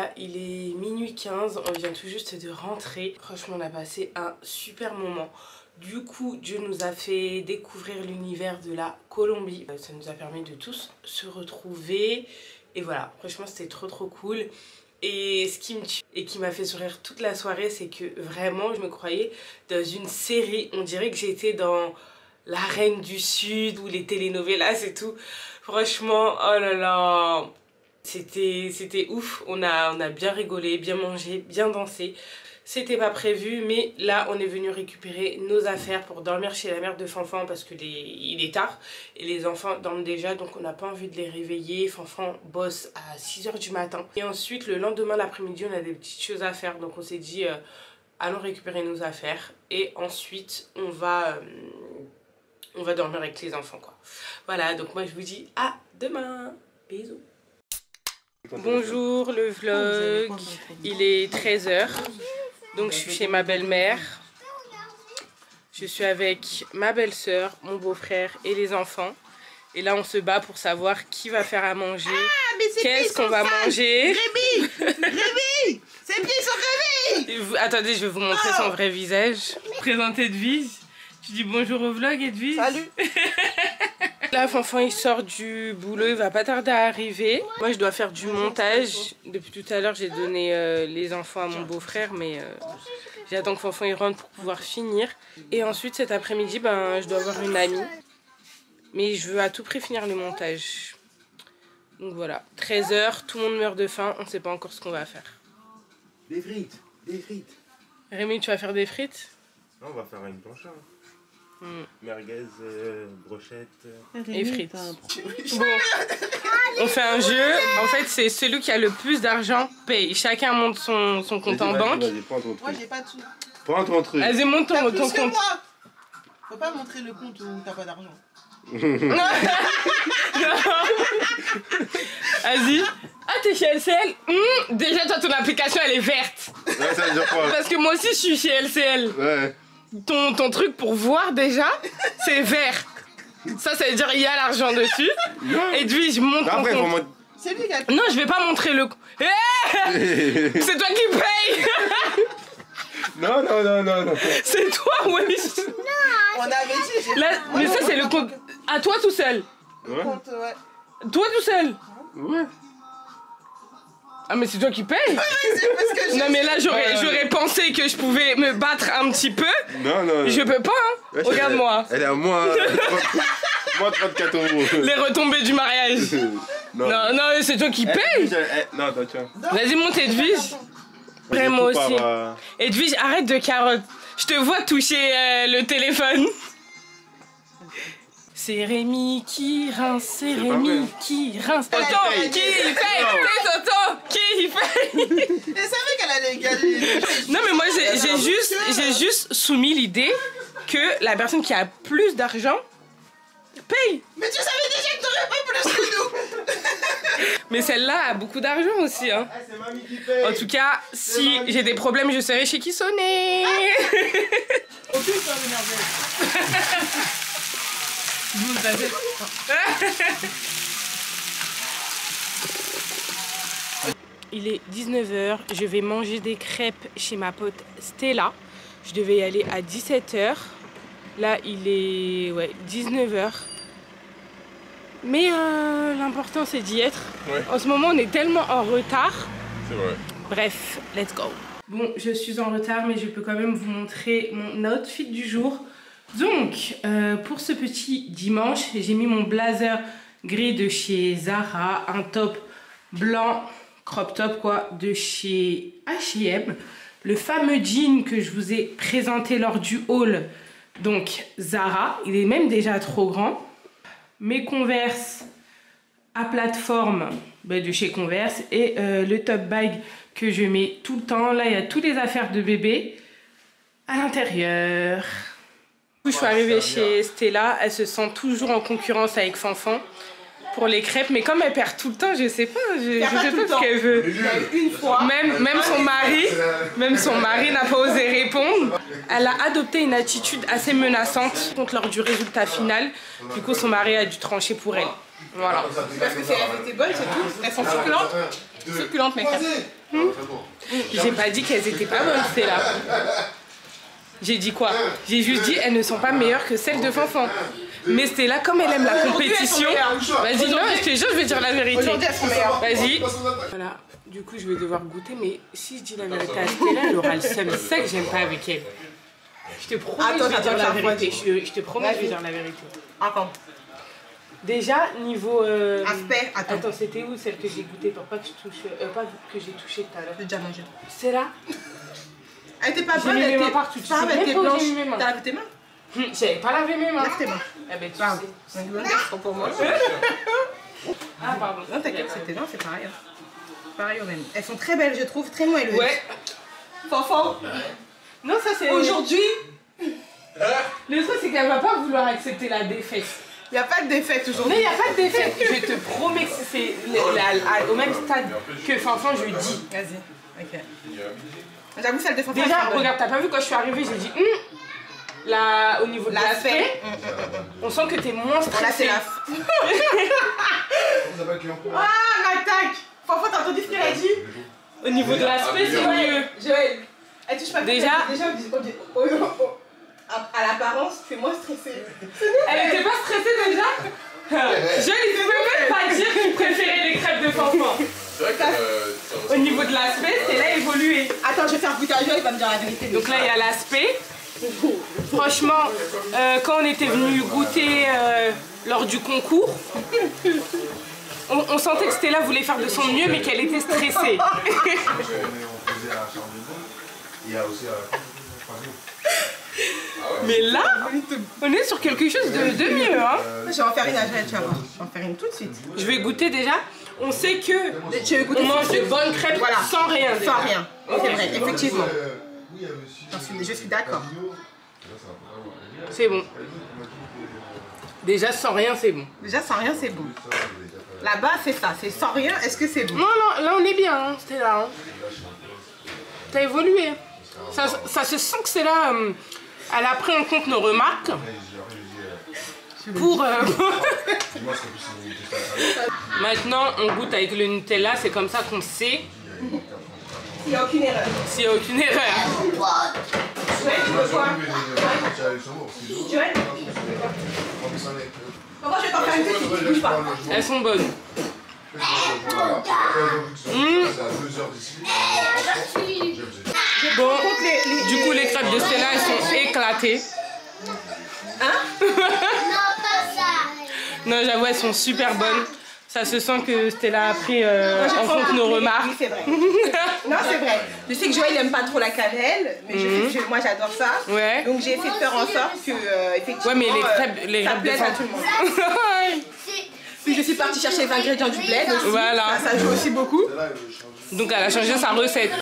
gars, il est minuit 15, on vient tout juste de rentrer. Franchement, on a passé un super moment. Du coup, Dieu nous a fait découvrir l'univers de la Colombie. Ça nous a permis de tous se retrouver. Et voilà, franchement, c'était trop cool. Et ce qui me tue et qui m'a fait sourire toute la soirée, c'est que vraiment, je me croyais dans une série. On dirait que j'étais dans La Reine du Sud ou les telenovelas et tout. Franchement, oh là là, c'était ouf. On a bien rigolé, bien mangé, bien dansé. C'était pas prévu, mais là on est venu récupérer nos affaires pour dormir chez la mère de Fanfan parce que il est tard et les enfants dorment déjà, donc on n'a pas envie de les réveiller. Fanfan bosse à 6 h du matin. Et ensuite le lendemain l'après-midi on a des petites choses à faire, donc on s'est dit allons récupérer nos affaires et ensuite on va dormir avec les enfants quoi. Voilà, donc moi je vous dis à demain, bisous. Bonjour le vlog, il est 13 h. Donc je suis chez ma belle-mère, je suis avec ma belle-sœur, mon beau-frère et les enfants. Et là on se bat pour savoir qui va faire à manger, qu'est-ce qu'on va manger. Rémi, ses pieds sont réveillés. Attendez, je vais vous montrer son vrai visage. Présenter Edwige, tu dis bonjour au vlog Edwige. Salut. Là Fanfan il sort du boulot, il va pas tarder à arriver. Moi je dois faire du montage. Depuis tout à l'heure j'ai donné les enfants à mon beau-frère, mais j'attends que Fanfan il rentre pour pouvoir finir. Et ensuite cet après-midi je dois voir une amie. Mais je veux à tout prix finir le montage. Donc voilà, 13 h, tout le monde meurt de faim, on sait pas encore ce qu'on va faire. Des frites, des frites. Rémi, tu vas faire des frites? Non, on va faire une plancha. Merguez, brochette et frites. Bon, on fait un jeu. En fait, c'est celui qui a le plus d'argent paye. Chacun monte son compte en banque. Moi, j'ai pas de sous. Prends ton truc. Vas-y, monte ton compte. Faut pas montrer le compte où t'as pas d'argent. Vas-y. Ah, t'es chez LCL? Déjà, toi, ton application, elle est verte. Ouais, ça veut dire quoi? Parce que moi aussi, je suis chez LCL. Ouais. Ton truc pour voir déjà, c'est vert. Ça veut dire il y a l'argent dessus. Et puis je montre ton compte. C'est lui qui a... Non, je vais pas montrer le... C'est toi qui payes. Non. C'est toi, oui. On avait dit... Là, mais ça, c'est le compte... À toi tout seul. Ouais. Toi tout seul. Ouais. Ah mais c'est toi qui paye. Non mais là j'aurais pensé que je pouvais me battre un petit peu. Non. Je peux pas hein. Ouais, regarde-moi. Elle est à moi 34 €. Les retombées du mariage. Non, c'est toi qui paye. Non, attends, tiens. Vas-y monte Edwige. Vraiment aussi. Edwige, arrête de carotte. Je te vois toucher le téléphone. C'est Rémi qui rince, c'est Rémi qui rince. Toto qui paye, c'est Toto qui paye. Elle savait qu'elle allait gagner. Non mais moi j'ai juste soumis l'idée que la personne qui a plus d'argent paye. Mais tu savais déjà que t'aurais pas plus que nous. Mais celle-là a beaucoup d'argent aussi hein. C'est mamie qui paye. En tout cas, si j'ai des problèmes, je saurai chez qui sonner. Au plus, ça m'énerve. Il est 19 h, je vais manger des crêpes chez ma pote Stella. Je devais y aller à 17 h. Là, il est 19 h. Mais l'important, c'est d'y être. Ouais. En ce moment, on est tellement en retard. C'est vrai. Bref, let's go. Bon, je suis en retard, mais je peux quand même vous montrer mon outfit du jour. Donc, pour ce petit dimanche, j'ai mis mon blazer gris de chez Zara, un top blanc, crop top quoi, de chez H&M, le fameux jean que je vous ai présenté lors du haul, donc Zara, il est même déjà trop grand, mes Converse à plateforme de chez Converse et le top bag que je mets tout le temps. Là, il y a toutes les affaires de bébé à l'intérieur. Je suis arrivée chez Stella, elle se sent toujours en concurrence avec Fanfan pour les crêpes, mais comme elle perd tout le temps, je sais pas, je sais pas ce qu'elle veut. Une fois. Même son mari n'a pas osé répondre. Elle a adopté une attitude assez menaçante lors du résultat final. Du coup, son mari a dû trancher pour elle. Voilà. Parce que elles étaient bonnes, c'est tout. Elles sont succulentes. Succulentes, mes crêpes. J'ai pas dit qu'elles étaient pas bonnes, Stella. J'ai dit quoi? J'ai juste dit elles ne sont pas meilleures que celles de Fanfan. Mais Stella, comme elle aime la compétition, vas-y, non, je te jure, je vais dire la vérité. Vas-y. Voilà, du coup, je vais devoir goûter, mais si je dis la vérité à Stella, elle aura le seum. C'est ça que j'aime pas avec elle. Je te promets, je vais dire la vérité. Je te promets, je vais dire la vérité. Attends. Déjà, niveau... Aspect, attends, c'était où celle que j'ai goûtée pour pas que tu touches... pas que j'ai touché tout à l'heure. J'ai déjà mangé. C'est là? Elle était pas bonne, elle était partout. Tu sais elle était blanche. T'as lavé tes mains? J'avais pas lavé mes mains. Lave tes mains. Eh ben, tu sais. Pour moi. Ah, pardon. Non, t'inquiète, c'était non, c'est pareil. Pareil au même. Elles sont très belles, je trouve, très moelleuses. Ouais. Fanfan. Non, ça c'est... Aujourd'hui... Le truc, c'est qu'elle va pas vouloir accepter la défaite. Il n'y a pas de défaite aujourd'hui. Non, il n'y a pas de défaite. Je te promets que c'est au même stade que Fanfan, je dis. Vas-y. Ok. J'avoue, celle de Fanfan. Déjà, regarde, t'as pas vu quand je suis arrivée, j'ai dit au niveau de l'aspect, on sent que t'es moins stressée. Là, c'est la... Ah, l'attaque. Fanfan, t'as entendu ce qu'elle a dit? Au niveau de l'aspect, c'est mieux. Joël, elle touche pas. Déjà, à l'apparence, tu es moins stressée. Elle était pas stressée déjà? Je ne peux même pas dire qu'il préférait les crêpes de Fanfan. Au niveau de l'aspect, c'est là évolué. Attends, je vais faire goûter à Joël, il va me dire la vérité. Donc là, il y a l'aspect. Franchement, quand on était venu goûter lors du concours, on sentait que Stella voulait faire de son mieux, mais qu'elle était stressée. Mais là, on est sur quelque chose de mieux. Hein. Je vais en faire une à Joël, tu vas voir. Je vais en faire une tout de suite. Je vais goûter déjà. On sait que on mange de bonnes crêpes sans rien. Sans rien. C'est vrai, effectivement. Je suis d'accord. C'est bon. Déjà sans rien, c'est bon. Déjà sans rien, c'est bon. Là-bas, c'est ça. C'est sans rien, est-ce que c'est bon? Non, non, là on est bien, hein, c'était là. Hein. T'as évolué. Ça se sent que c'est là. Elle a pris en compte nos remarques. Pour. Maintenant, on goûte avec le Nutella, c'est comme ça qu'on sait. S'il n'y a aucune erreur. S'il n'y a aucune erreur. Joël, tu veux quoi? Joël? Moi, je vais t'en faire une petite, bouge pas. Elles sont bonnes. Bon, du coup, les crêpes de Stella, elles sont éclatées. Hein? Non, j'avoue, elles sont super bonnes. Ça se sent que Stella a pris en compte nos remarques. Oui, c'est vrai. Non, c'est vrai. Je sais que Joël n'aime pas trop la cannelle, mais moi j'adore ça. Ouais. Donc j'ai essayé de faire en sorte que, effectivement, ouais, mais les crêpes plaise à tout le monde. Puis je suis partie chercher les ingrédients du bled aussi. Voilà. Ça joue aussi beaucoup. Donc elle a changé sa recette.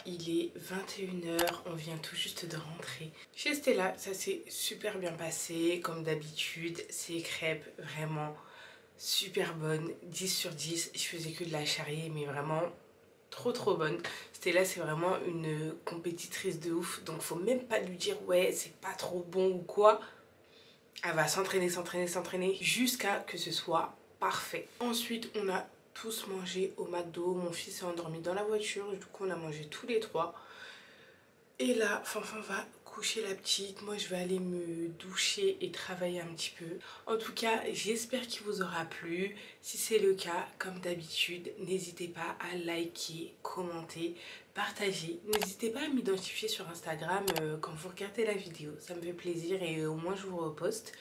Il est 21h, on vient tout juste de rentrer chez Stella. Ça s'est super bien passé, comme d'habitude. Ces crêpes, vraiment super bonnes, 10 sur 10. Je faisais que de la charrier, mais vraiment trop bonne. Stella, c'est vraiment une compétitrice de ouf, donc faut même pas lui dire ouais, c'est pas trop bon ou quoi. Elle va s'entraîner jusqu'à que ce soit parfait. Ensuite, on a tous mangé au McDo. Mon fils s'est endormi dans la voiture, du coup on a mangé tous les trois. Et là, Fanfan va coucher la petite. Moi je vais aller me doucher et travailler un petit peu. En tout cas, j'espère qu'il vous aura plu. Si c'est le cas, comme d'habitude, n'hésitez pas à liker, commenter, partager. N'hésitez pas à m'identifier sur Instagram quand vous regardez la vidéo. Ça me fait plaisir et au moins je vous reposte.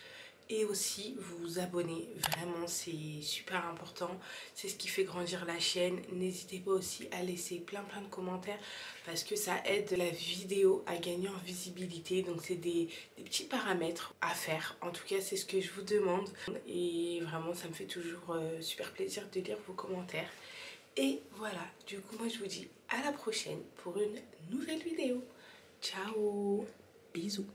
et aussi vous abonner. Vraiment, c'est super important. C'est ce qui fait grandir la chaîne. N'hésitez pas aussi à laisser plein de commentaires parce que ça aide la vidéo à gagner en visibilité. Donc c'est des petits paramètres à faire. En tout cas, c'est ce que je vous demande. Et vraiment, ça me fait toujours super plaisir de lire vos commentaires. Et voilà, du coup, moi je vous dis à la prochaine pour une nouvelle vidéo. Ciao, bisous.